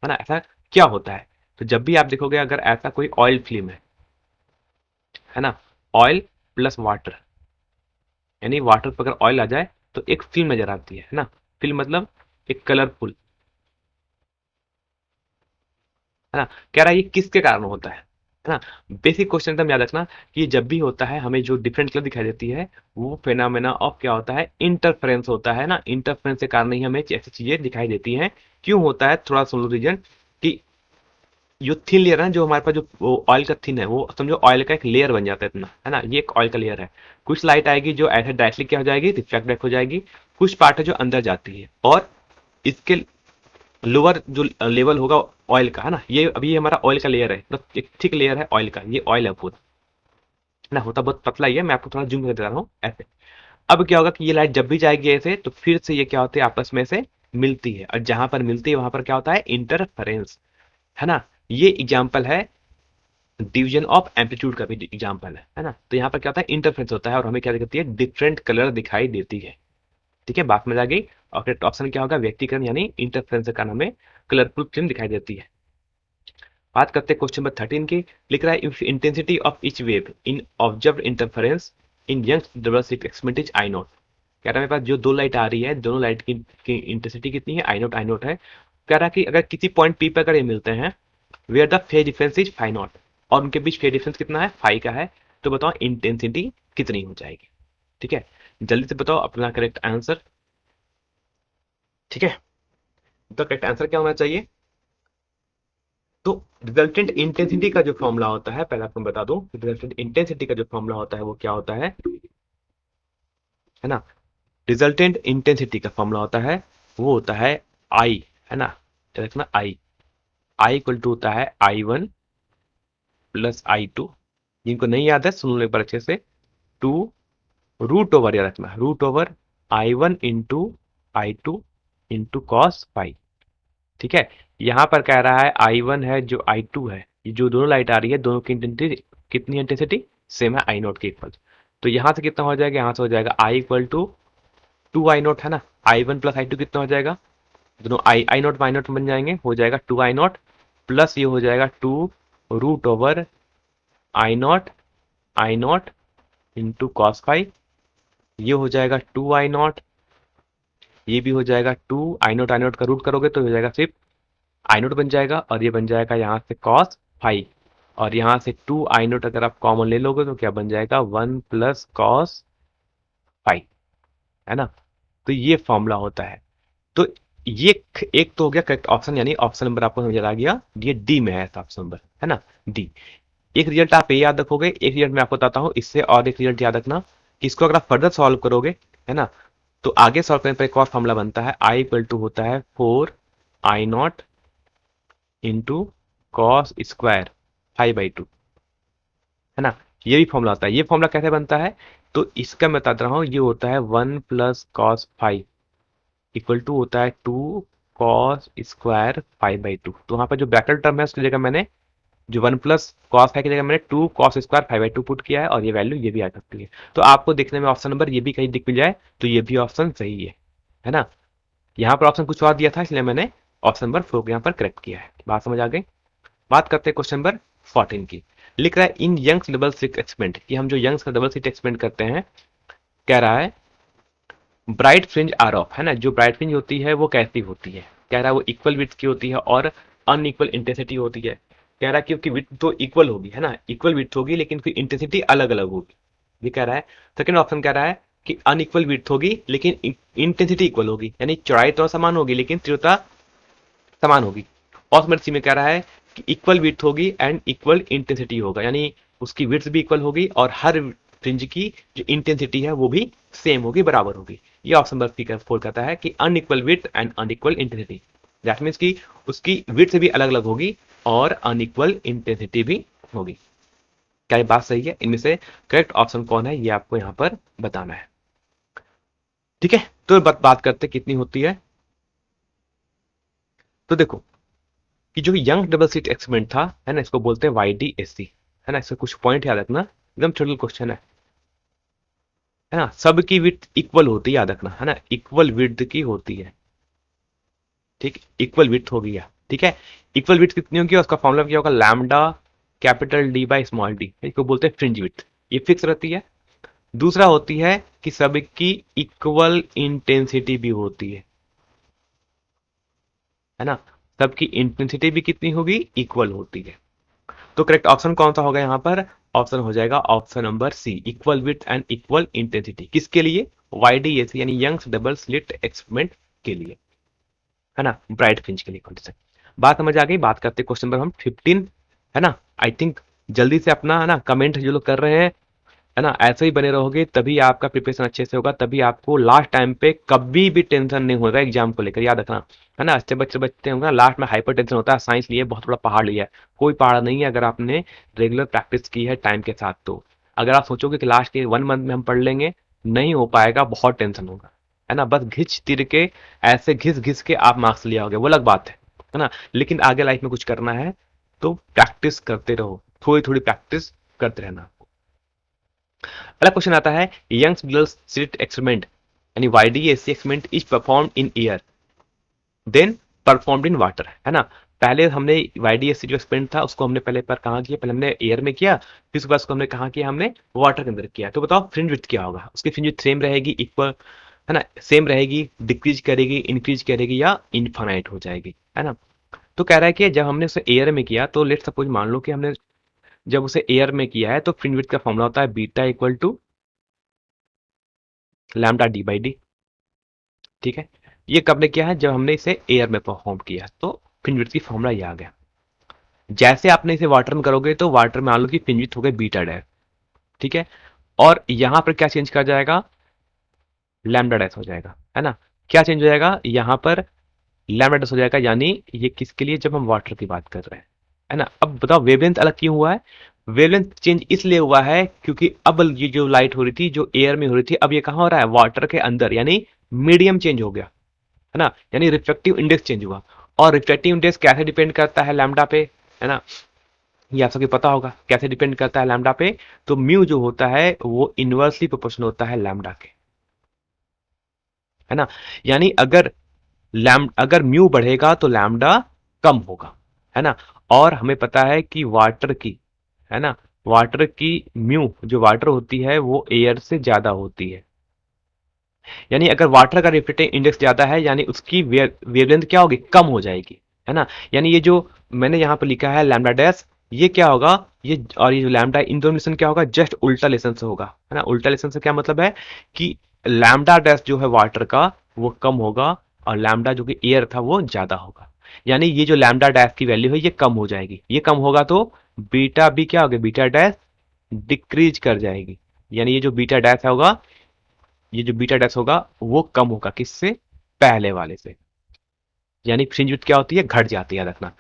ना, ऐसा क्या होता है। तो जब भी आप देखोगे अगर ऐसा कोई ऑयल फिल्म है ना, ऑयल प्लस वाटर, यानी वाटर पर अगर ऑयल आ जाए तो एक फिल्म नजर आती है ना। फिल्म मतलब एक कलरफुल, है ना। कह रहा है ये किसके कारण होता है ना। बेसिक क्वेश्चन एकदम याद रखना कि जब भी होता है हमें जो डिफरेंट कलर दिखाई देती है, वो फेनामेना ऑफ क्या होता है, इंटरफेरेंस होता है ना। इंटरफेरेंस के कारण ही हमें ऐसी चीजें दिखाई देती हैं। क्यों होता है, थोड़ा सुन लो रीजन, कि जो थिन लेयर है ना, जो हमारे पास जो ऑयल का थिन है, वो समझो ऑयल का एक लेयर बन जाता है इतना, है ना। ये एक ऑयल का लेयर है। कुछ लाइट आएगी जो ऐसे डायरेक्टली क्या हो जाएगी, रिफ्लेक्ट बैक हो जाएगी। कुछ पार्ट है जो अंदर जाती है, और इसके लोअर जो लेवल होगा ऑयल का, है ना, ये अभी ये हमारा ऑयल का लेयर है, मतलब एक थिक लेयर है ऑयल का, ये ऑयल है पूरा, है ना। होता बहुत पतला ही है, मैं आपको थोड़ा जूम कर दे रहा हूँ ऐसे। अब क्या होगा कि ये लाइट जब भी जाएगी ऐसे, तो फिर से ये क्या होती है, आपस में से मिलती है, और जहां पर मिलती है वहां पर क्या होता है, इंटरफेरेंस, है ना। ये एग्जाम्पल है डिवीजन ऑफ एम्पलीट्यूड का भी एग्जाम्पल है ना। तो यहाँ पर क्या होता है, इंटरफेरेंस होता है और हमें क्या दिखती है, डिफरेंट कलर दिखाई देती है। ठीक है, बात में आ गई। और करेक्ट ऑप्शन क्या होगा, व्यक्तिकरण यानी इंटरफेरेंस के कारण हमें कलरफुल फिल्म दिखाई देती है। बात करते हैं क्वेश्चन नंबर 13 की। लिख रहा है, if intensity of each wave in observe interference in young double slit experiment is I not. कह रहा है मेरे पास जो दो लाइट आ रही है, दोनों लाइट की इंटेंसिटी कितनी है, आई नोट है। कह रहा है कि अगर किसी पॉइंट पी पर अगर ये मिलते हैं, where the phase difference is phi naught, और उनके बीच फेज डिफरेंस कितना है, फाई का है, तो बताओ इंटेंसिटी कितनी हो जाएगी। ठीक है, जल्दी से बताओ अपना करेक्ट आंसर। ठीक है, तो करेक्ट आंसर क्या होना चाहिए। तो रिजल्टेंट इंटेंसिटी का जो फॉर्मूला होता है, पहले आपको बता दूं, रिजल्टेंट इंटेंसिटी का जो फॉर्मूला होता है वो क्या होता है ना। रिजल्टेंट इंटेंसिटी का फॉर्मूला होता है, वो होता है आई, है ना। क्या रखना, आई। आई इक्वल टू होता है I1 प्लस I2। जिनको नहीं याद है सुन लो एक बार अच्छे से। टू रूट ओवर, याद रखना, root over I1 into I2 into cos five. ठीक है, यहां पर कह रहा है I1 है जो I2 है, ये जो दोनों लाइट आ रही है, दोनों की इंटेंसिटी कितनी, इंटेंसिटी सेम है, आई नोट के इक्वल। तो यहां से कितना हो जाएगा, यहां से हो जाएगा I equal to 2I note, है ना। I1 प्लस I2 कितना हो जाएगा, दोनों आई नोट माई नोट बन जाएंगे, हो जाएगा 2I नोट, प्लस ये हो जाएगा 2 root over I naught into cos five. ये हो जाएगा 2I नोट, ये भी हो जाएगा 2I नोट, आई नोट का रूट करोगे तो हो जाएगा सिर्फ आई नोट बन जाएगा, और ये बन जाएगा यहाँ से कॉस फाइव। और यहाँ से 2I नोट अगर आप कॉमन ले लोगे तो क्या बन जाएगा, 1 प्लस कॉस फाइव, है ना। तो ये फॉर्मूला होता है। तो ये एक तो हो गया करेक्ट ऑप्शन, यानी ऑप्शन नंबर आपको समझ आ गया, ये डी में है ऑप्शन नंबर, है ना, डी। एक रिजल्ट आप ये याद रखोगे, एक रिजल्ट मैं आपको बताता हूँ इससे, और एक रिजल्ट याद रखना कि इसको अगर आप फर्दर सॉल्व करोगे, है ना, तो आगे सॉल्व करने पर एक और फॉर्मूला बनता है, आई इक्वल टू होता है 4I note into cos square 5/2, है ना। ये भी फॉर्मूला होता है। ये फॉर्मूला कैसे बनता है, तो इसका मैं बता रहा हूँ, ये होता है 1 प्लस कॉस 5 इक्वल टू होता है 2 कॉस स्क्वायर 5/2। तो वहां पर जो ब्रैकेट टर्म है उसकी जगह मैंने जो 1 प्लस कॉस 5 की जगह मैंने 2 कॉस स्क्वायर 5/2 पुट किया है, और ये वैल्यू ये भी आ सकती है। तो आपको देखने में ऑप्शन नंबर ये भी कहीं दिख मिल जाए तो ये भी ऑप्शन सही है ना। यहाँ पर ऑप्शन कुछ और दिया था, इसलिए मैंने ऑप्शन नंबर 4 को यहाँ पर करेक्ट किया है। बात समझ आ गई। बात करते हैं क्वेश्चन नंबर 14 की। लिख रहा है, in Young's double slit experiment, कि हम जो यंग्स का डबल स्लिट एक्सपेरिमेंट करते हैं, कह रहा है ब्राइट फ्रिंज आर ऑफ, है ना। जो ब्राइट फ्रिंज होती है वो कैसी होती है, कह रहा है वो इक्वल विड्थ की होती है और अनइक्वल इंटेंसिटी होती है। कह रहा है क्योंकि विड्थ तो इक्वल होगी, है ना, इक्वल विड्थ होगी, लेकिन फिर इंटेंसिटी अलग अलग होगी। ये कह रहा है। सेकंड ऑप्शन कह रहा है कि अनइक्वल विड्थ होगी लेकिन इंटेंसिटी इक्वल होगी, यानी चौड़ाई तो समान होगी लेकिन तीव्रता समान होगी। और नंबर सी में कह रहा है कि इक्वल विड्थ होगी एंड इक्वल इंटेंसिटी होगा, यानी उसकी विड्थ भी इक्वल होगी और हर फ्रिंज की जो इंटेंसिटी है वो भी सेम होगी, बराबर होगी। ये ऑप्शन नंबर सी का फोर कहता है कि unequal width and unequal intensity, that means कि उसकी विड्थ भी अलग अलग होगी और अनइक्वल इंटेंसिटी भी होगी। क्या ये बात सही है? इनमें से करेक्ट ऑप्शन कौन है ये आपको यहां पर बताना है। ठीक है, तो बात करते कितनी होती है। तो देखो कि जो यंग डबल स्लिट एक्सपेरिमेंट था, है ना, इसको बोलते हैं YDSC, है ना। इसका कुछ पॉइंट याद रखना, एकदम छोटा क्वेश्चन है ना। सबकी विड्थ इक्वल होती है, याद रखना, है ना, इक्वल विड्थ की होती है। ठीक, इक्वल विड्थ हो गया, ठीक है। इक्वल विड्थ कितनी होगी, उसका फॉर्मूला क्या होगा, lambda capital D by small D, इसको बोलते हैं फ्रिंज विड्थ, ये फिक्स रहती है। दूसरा होती है कि सबकी इक्वल इंटेंसिटी भी होती है ना। सबकी इंटेंसिटी भी कितनी होगी, इक्वल होती है। तो करेक्ट ऑप्शन कौन सा होगा यहाँ पर, ऑप्शन हो जाएगा option number C, equal width and equal intensity. किसके लिए, YDSC यानी यंग्स डबल स्लिट एक्सपेरिमेंट के लिए, है ना, ब्राइट फ्रिंज के लिए कंडीशन। बात समझ आ गई। बात करते क्वेश्चन नंबर हम 15, है ना। आई थिंक जल्दी से अपना, है ना, कमेंट जो लोग कर रहे हैं, है ना, ऐसे ही बने रहोगे तभी आपका प्रिपरेशन अच्छे से होगा, तभी आपको लास्ट टाइम पे कभी भी टेंशन नहीं होगा एग्जाम को लेकर, याद रखना, है ना। अच्छे बच्चे बच्चे होंगे ना, लास्ट में हाइपर टेंशन होता है। साइंस लिए बहुत बड़ा पहाड़ लिया है, कोई पहाड़ नहीं है अगर आपने रेगुलर प्रैक्टिस की है टाइम के साथ। तो अगर आप सोचोगे कि लास्ट के 1 मंथ में हम पढ़ लेंगे, नहीं हो पाएगा, बहुत टेंशन होगा, है ना। बस घिच तिर के, ऐसे घिस घिस के आप मार्क्स ले आओगे, वो अलग बात है ना। लेकिन आगे लाइफ में कुछ करना है तो प्रैक्टिस करते रहो, थोड़ी थोड़ी प्रैक्टिस करते रहना। अगला क्वेश्चन आता है, यंग्स डबल स्लिट एक्सपेरिमेंट यानी YDSC experiment is performed in air then performed in water, है ना। पहले हमने YDSC जो एक्सपेरिमेंट था उसको हमने पहले पर कहाँ किया, पहले हमने एयर में किया, फिर उसके बाद उसको हमने कहाँ किया, हमने वाटर के अंदर किया। तो बताओ फ्रिंज विड्थ क्या होगा, उसकी फ्रिंज विड्थ सेम रहेगी, इक्वल, है ना, सेम रहेगी, डिक्रीज करेगी, इंक्रीज करेगी या इनफाइनाइट हो जाएगी, है ना। तो कह रहा है कि जब हमने उसे एयर में किया तो लेट सपोज मान लो कि हमने जब उसे एयर में किया है तो फ्रिंज विड्थ का फॉर्मूला होता है beta equal to lambda D by d, ठीक है। ये कब ने किया है, जब हमने इसे एयर में परफॉर्म किया, तो फ्रिंज विड्थ की फॉर्मूला ये आ गया। जैसे आपने इसे वाटर में करोगे तो वाटर में मान लो कि फ्रिंज विड्थ हो गई बीटा डैश, ठीक है। और यहां पर क्या चेंज कर जाएगा, लैम्डा डैश हो जाएगा, है ना। क्या चेंज हो जाएगा यहाँ पर, लैम्डा डैश हो जाएगा, यानी ये किसके लिए, जब हम वाटर की बात कर रहे हैं, है ना। अब बताओ वेवलेंथ अलग क्यों हुआ है, वेवलेंथ चेंज इसलिए हुआ है क्योंकि अब ये जो लाइट हो रही थी जो एयर में हो रही थी, अब ये कहां हो रहा है, वाटर के अंदर, यानी मीडियम चेंज हो गया, है ना, यानी रिफ्लेक्टिव इंडेक्स चेंज हुआ। और रिफ्लेक्टिव इंडेक्स कैसे डिपेंड करता है, लैम्डा पे, है ना। ये आप सबको पता होगा कैसे डिपेंड करता है लैम्डा पे। तो म्यू जो होता है वो इनवर्सली प्रोपोर्शनल होता है लैम्डा के, है ना। यानी अगर म्यू बढ़ेगा तो लैम्डा कम होगा, है ना। और हमें पता है कि वाटर की, है ना, वाटर की म्यू जो वाटर होती है वो एयर से ज्यादा होती है। यानी अगर वाटर का रिफ्लेक्टिव इंडेक्स ज्यादा है यानी उसकी वेवलेंथ क्या होगी, कम हो जाएगी, है ना। यानी ये जो मैंने यहाँ पर लिखा है लैम्डा डैश, ये क्या होगा, ये और ये जो लैम्डा, इन दोनों लेसन क्या होगा, जस्ट उल्टा लेसन से होगा, है ना। उल्टा लेसन से क्या मतलब है कि लैम्डा डैश जो है वाटर का वो कम होगा और लैम्डा जो कि एयर था वो ज्यादा होगा। यानी ये जो लैम्डा डैश की वैल्यू है ये कम हो जाएगी, ये कम होगा तो बीटा भी क्या होगा, बीटा डैश डिक्रीज कर जाएगी। यानी ये जो बीटा डैश होगा, ये जो बीटा डैश होगा वो कम होगा किससे, पहले वाले से। यानी फ्रिंज विड्थ क्या होती है, घट जाती है, रखना।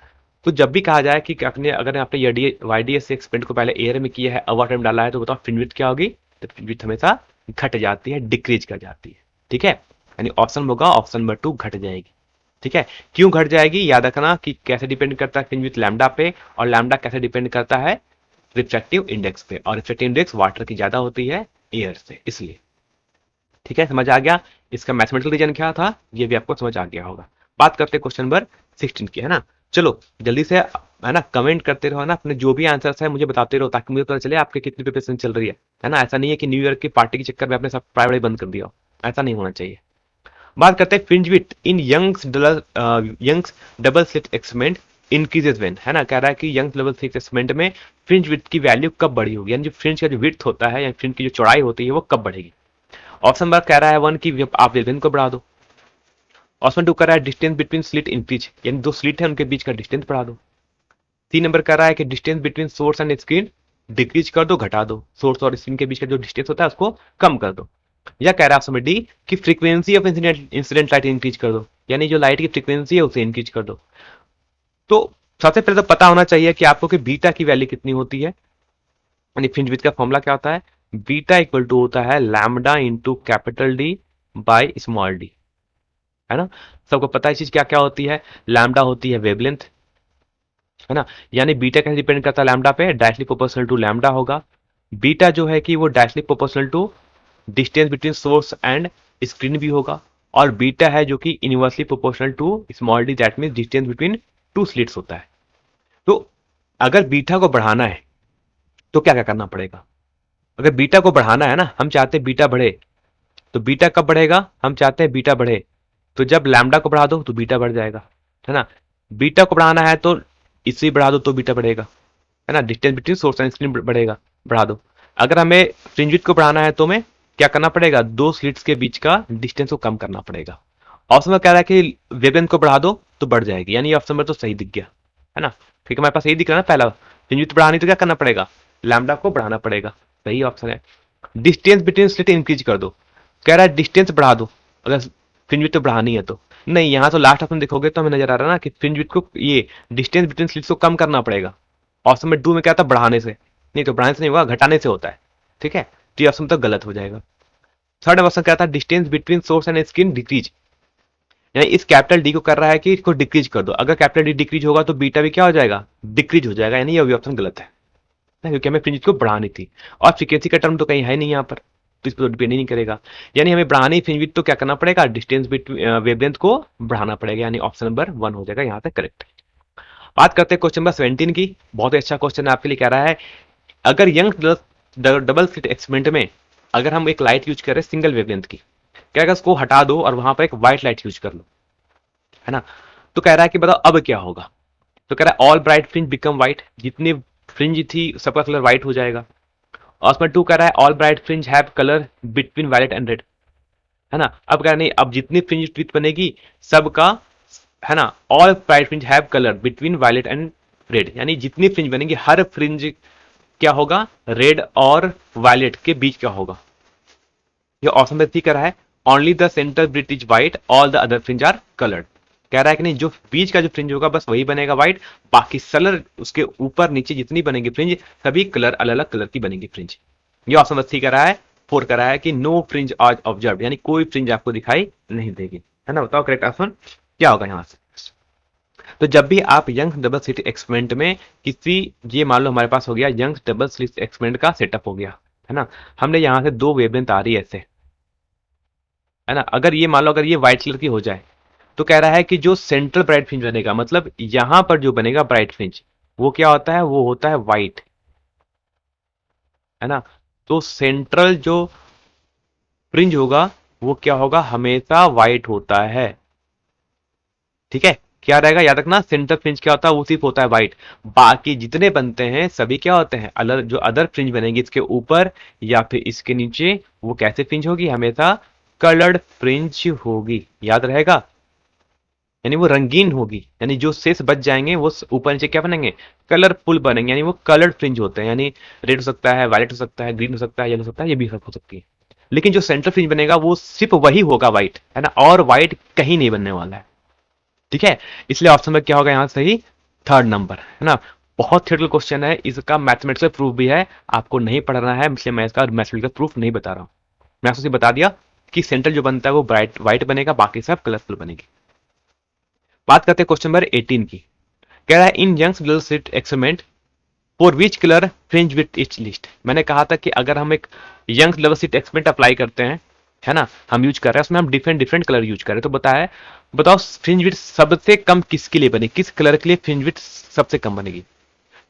तो जब भी कहा जाए कि आपने, अगर आपने YDSC एक्सपेरिमेंट को पहले एयर में किया है अब वाटर में डाला है, तो बताओ फ्रिंज विड्थ क्या होगी, तो फ्रिंज विड्थ हमेशा घट जाती है, डिक्रीज कर जाती है, ठीक है। यानी ऑप्शन होगा ऑप्शन नंबर 2 घट जाएगी, ठीक है। क्यों घट जाएगी, याद रखना कि कैसे डिपेंड करता है फ्रिंज विड्थ लैम्डा पे, और लैम्डा कैसे डिपेंड करता है रिफ्रैक्टिव इंडेक्स पे, और रिफ्रैक्टिव इंडेक्स वाटर की ज्यादा होती है एयर से, इसलिए। ठीक है, समझ आ गया। इसका मैथमेटिकल रीजन क्या था ये भी आपको समझ आ गया होगा। बात करते हैं क्वेश्चन नंबर 16 की, है ना। चलो जल्दी से, है ना, कमेंट करते रहो ना, अपने जो भी आंसर्स है मुझे बताते रहो ताकि मुझे पता चले आपके कितनी प्रिपरेशन चल रही है ना। ऐसा नहीं है कि न्यू ईयर की पार्टी के चक्कर में आपने सब पढ़ाई बंद कर दिया हो, ऐसा नहीं होना चाहिए। बात करते हैं fringe width in Young's double slit experiment increases when, है ना। कह रहा है कि यंग्स डबल स्लिट एक्सपेरिमेंट में फ्रिंज विड्थ की वैल्यू कब बढ़ी होगी, यानी जो फ्रिंज का जो विड्थ होता है या फ्रिंज की जो चौड़ाई होती है वो कब बढ़ेगी। ऑप्शन नंबर कह रहा है 1 कि आप वेवलेंथ को बढ़ा दो। ऑप्शन 2 कह रहा है डिस्टेंस बिटवीन स्लिट इंक्रीज, यानी दो स्लिट है उनके बीच का डिस्टेंस बढ़ा दो। 3 नंबर कह रहा है कि distance between source and screen decrease कर दो, घटा दो, सोर्स और स्क्रीन के बीच का जो डिस्टेंस होता है उसको कम कर दो। या कह रहा है ऑप्शन डी कि frequency of incident light increase कर दो, यानी जो लाइट की फ्रीक्वेंसी है उसे इंक्रीज कर दो। तो सबसे पहले तो पता होना चाहिए कि आपको कि बीटा की वैल्यू कितनी होती है, यानी फ्रिंज विड्थ का फॉर्मूला क्या होता है। बीटा इक्वल टू होता है lambda into capital D by small D, है ना। सबको पता है चीज क्या क्या होती है। लैम्डा होती है वेवलेंथ, है ना, यानी बीटा कैसे डिपेंड करता है लैम्डा पे, डायरेक्टली प्रोपोर्शनल टू लैम्डा होगा। बीटा जो है कि वो directly proportional to distance between source and screen भी होगा। और बीटा है जो कि inversely proportional to small d, that mean distance between two slits होता है। तो अगर बीटा को बढ़ाना है तो क्या क्या करना पड़ेगा। अगर बीटा को बढ़ाना है ना, हम चाहते हैं बीटा बढ़े, तो बीटा कब बढ़ेगा, हम चाहते हैं बीटा बढ़े तो जब लैम्डा को बढ़ा दो तो बीटा बढ़ जाएगा, है ना। बीटा को बढ़ाना है तो इसे बढ़ा दो तो बीटा बढ़ेगा, है ना, distance between source and screen बढ़ेगा, बढ़ा दो। अगर हमें फ्रिंज विड्थ को बढ़ाना है तो हमें क्या करना पड़ेगा, दो स्लिट्स के बीच का डिस्टेंस को कम करना पड़ेगा। ऑप्शन में कह रहा है कि वेवलेंथ को बढ़ा दो तो बढ़ जाएगी, यानी ऑप्शन में तो सही दिख गया, है ना। ठीक है, हमारे पास यही दिख रहा है ना पहला, फ्रिंज विड्थ बढ़ानी तो क्या करना पड़ेगा, लैम्डा को बढ़ाना पड़ेगा, सही ऑप्शन है। डिस्टेंस बिटवीन स्लिट इंक्रीज कर दो, कह रहा है डिस्टेंस बढ़ा दो अगर फ्रिंज विड्थ तो बढ़ानी है तो। नहीं, यहाँ तो लास्ट ऑप्शन देखोगे तो हमें नजर आ रहा है ना कि फ्रिंज विड्थ को, ये डिस्टेंस बिटवीन स्लिट्स को कम करना पड़ेगा। ऑप्शन में 2 में क्या था, बढ़ाने से, नहीं तो बढ़ाने से नहीं होगा, घटाने से होता है। ठीक है, तो ये ऑप्शन तो गलत हो जाएगा। थर्ड ऑप्शन क्या था, distance between source and screen decrease, यानी इस कैपिटल डी को कर रहा है कि इसको डिक्रीज कर दो। अगर कैपिटल डी डिक्रीज होगा तो बीटा भी क्या हो जाएगा, डिक्रीज हो जाएगा, यानी ये भी ऑप्शन गलत है ना, क्योंकि हमें फ्रिंज को बढ़ानी थी और फ्रीक्वेंसी का टर्म तो कहीं है नहीं यहाँ पर, तो इस पर डिपेंड ही नहीं करेगा। यानी हमें बढ़ानी फ्रिंज विड्थ तो क्या करना पड़ेगा, डिस्टेंस बिटवीन वेवलेंथ को बढ़ाना पड़ेगा, यानी ऑप्शन नंबर 1 हो जाएगा यहाँ तक करेक्ट। बात करते हैं क्वेश्चन नंबर 17 की। बहुत ही अच्छा क्वेश्चन आपके लिए, कह रहा है अगर यंग डबल स्लिट एक्सपेरिमेंट में अगर हम एक लाइट यूज करें सिंगल वेवलेंथ की, क्या अगर उसको हटा दो और वहां पर एक व्हाइट लाइट यूज कर लो, है ना, तो कह रहा है कि बताओ अब क्या होगा। तो कह रहा है all bright fringe become white, जितनी फ्रिंज थी सबका कलर व्हाइट हो जाएगा। और उसमें 2 कह रहा है all bright fringe have colour between violet and red, है ना। अब कह रहा नहीं, अब जितनी फ्रिंज विड्थ बनेगी सबका, है ना, all bright fringe have colour between violet and red, यानी जितनी फ्रिंज बनेगी हर फ्रिंज क्या होगा, रेड और वायलेट के बीच क्या होगा। ये ऑप्शन में कर रहा है only the centre bright is white, all the other fringe are coloured, कह रहा है कि नहीं जो बीच का जो फ्रिंज होगा बस वही बनेगा व्हाइट, बाकी कलर उसके ऊपर नीचे जितनी बनेगी फ्रिंज सभी कलर अलग अलग कलर की बनेगी फ्रिंज। ये ऑप्शन में कर रहा है, 4 कर रहा है कि नो फ्रिंज आज ऑब्जर्व, यानी कोई फ्रिंज आपको दिखाई नहीं देगी, है ना। बताओ करेक्ट ऑप्शन क्या होगा यहां से। तो जब भी आप यंग डबल स्लिट एक्सपेरिमेंट में किसी, ये मान लो हमारे पास हो गया यंग डबल स्लिट एक्सपेरिमेंट का सेटअप हो गया, है ना, हमने यहां से दो वेवलेंथ आ रही है ऐसे, है ना। अगर ये मान लो अगर ये व्हाइट कलर की हो जाए तो कह रहा है कि जो सेंट्रल ब्राइट फ्रिंज बनेगा, मतलब यहां पर जो बनेगा ब्राइट फ्रिंज वो क्या होता है, वो होता है व्हाइट, है ना। तो सेंट्रल जो फ्रिंज होगा वो क्या होगा, हमेशा व्हाइट होता है। ठीक है, क्या रहेगा याद रखना, सेंटर फ्रिंज क्या होता है, वो सिर्फ होता है व्हाइट, बाकी जितने बनते हैं सभी क्या होते हैं अलग, जो अदर फ्रिंज बनेगी इसके ऊपर या फिर इसके नीचे वो कैसे फ्रिंज होगी, हमेशा कलर्ड फ्रिंज होगी, याद रहेगा, यानी वो रंगीन होगी, यानी जो शेष बच जाएंगे वो ऊपर नीचे क्या बनेंगे, कलरफुल बनेंगे, यानी वो कलर्ड फ्रिंज होते हैं, यानी रेड हो सकता है, वायलेट हो सकता है, ग्रीन हो सकता है, येलो हो सकता है, ये भी सब हो सकती है। लेकिन जो सेंटर फ्रिंज बनेगा वो सिर्फ वही होगा व्हाइट, है ना, और व्हाइट कहीं नहीं बनने वाला है। ठीक है, इसलिए ऑप्शन में क्या होगा यहाँ सही, 3rd नंबर, है ना। बहुत थियोरेटिकल क्वेश्चन है, इसका मैथमेटिकल प्रूफ भी है, आपको नहीं पढ़ना है इसलिए मैं इसका मैथमेटिकल प्रूफ नहीं बता रहा हूँ। मैं आपसे बता दिया कि सेंटर जो बनता है वो ब्राइट व्हाइट बनेगा, बाकी सब कलरफुल बनेगी। बात करते हैं क्वेश्चन नंबर 18 की। कह रहा है in Young's girl slit experiment for which colour fringe with each list, मैंने कहा था कि अगर हम एक Young's level slit experiment apply करते हैं, है ना, हम यूज कर रहे हैं उसमें हम डिफरेंट डिफरेंट कलर यूज कर रहे हैं, तो बताया, बताओ फ्रिंज विथ सबसे कम किसके लिए बनेगी, किस कलर के लिए फ्रिंज विथ सबसे कम बनेगी।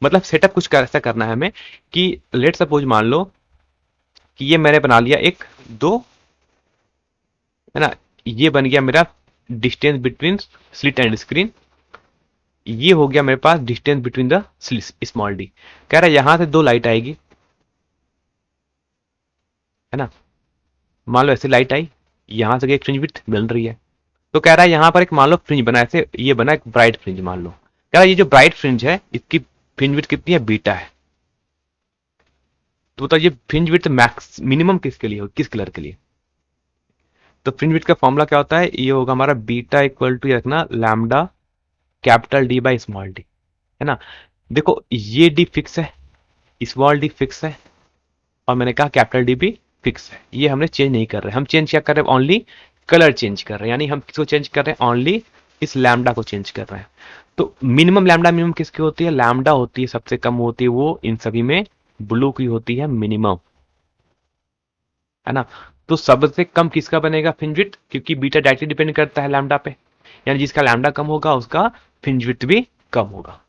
मतलब सेटअप कुछ ऐसा करना है हमें कि लेट सपोज मान लो कि ये मैंने बना लिया एक दो, है ना, ये बन गया मेरा distance between slit and screen, ये हो गया मेरे पास distance between the small D. कह रहा है यहां से दो लाइट आएगी, है ना, मान लो ऐसे लाइट आई, यहाँ से एक फ्रिंज विड्थ मिल रही है, तो कह रहा है यहाँ पर एक मान लो फ्रिंज बना, ऐसे ये बना एक ब्राइट फ्रिंज मान लो, कह रहा है ये जो ब्राइट फ्रिंज है इसकी फ्रिंज विड्थ कितनी है, बीटा है। तो बताओ ये फ्रिंज विड्थ मैक्स मिनिमम किसके लिए हो, किस कलर के लिए। तो फ्रिंज विड्थ का फॉर्मूला क्या होता है, ये होगा हमारा बीटा इक्वल टू, ये रखना lambda capital D by small D, है ना। देखो ये डी फिक्स है, स्मॉल डी फिक्स है, और मैंने कहा कैपिटल डी भी फिक्स है, ये हमने चेंज नहीं कर रहे। हम चेंज क्या कर रहे हैं, ओनली कलर चेंज कर रहे हैं, यानी हम किसको चेंज कर रहे हैं, ओनली इस लैम्डा को चेंज कर रहे हैं। तो मिनिमम लैम्डा मिनिमम किसकी होती है, लैम्डा होती है, सबसे कम होती है वो इन सभी में ब्लू की होती है मिनिमम, है ना। तो सबसे कम किसका बनेगा फ्रिंज विड्थ, क्योंकि बीटा डायरेक्टली डिपेंड करता है लैम्डा पे, यानी जिसका लैम्डा कम होगा उसका फ्रिंज विड्थ भी कम होगा।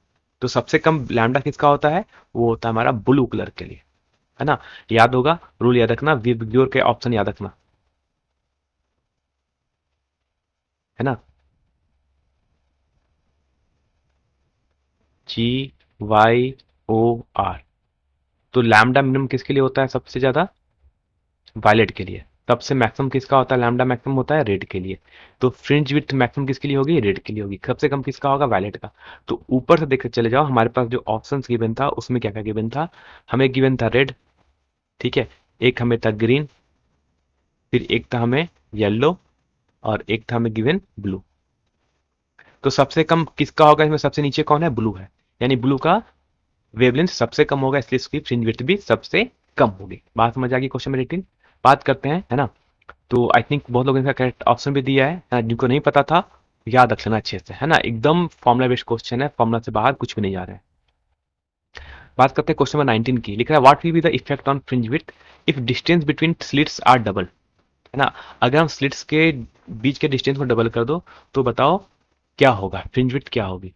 तो सबसे कम लैम्डा किसका होता है, वो होता है हमारा ब्लू कलर के लिए, है ना। याद होगा, रूल याद रखना, विबग्योर के ऑप्शन याद रखना, है ना। जी वाई ओ आर। तो लैम्डा मिनिमम किसके लिए होता है सबसे ज्यादा, वायलेट के लिए। सबसे मैक्सिमम किसका होता है, लैम्डा मैक्सिमम होता है रेड के लिए। तो फ्रिंज विड्थ मैक्सिमम किसके लिए होगी, रेड के लिए होगी। सबसे कम किसका होगा, वायलेट का। तो ऊपर से देखते चले जाओ, हमारे पास जो ऑप्शंस गिवन था उसमें क्या क्या गिवन था, हमें गिवन था रेड, ठीक है, एक हमें था ग्रीन, फिर एक था हमें येलो, और एक था हमें गिवन ब्लू। तो सबसे कम किसका होगा इसमें, सबसे नीचे कौन है, ब्लू है, यानी ब्लू का वेवलेंथ सबसे कम होगा, इसलिए इसकी फ्रिंज विड्थ भी सबसे कम होगी। बात समझ आ गई क्वेश्चन में, लेकिन बात करते हैं, है ना। तो आई थिंक बहुत लोगों ने इसका करेक्ट ऑप्शन भी दिया है, जिनको नहीं पता था याद रख लेना अच्छे से, है ना। एकदम फॉर्मुला बेस्ड क्वेश्चन है, फॉर्मुला से बाहर कुछ भी नहीं जा रहा है। बात करते हैं क्वेश्चन नंबर 19 की। लिख रहा है what will be the effect on fringe width if distance between slits are double, है ना। अगर हम स्लिट्स के बीच के डिस्टेंस को डबल कर दो, तो बताओ क्या होगा, फ्रिंज विड्थ क्या होगी।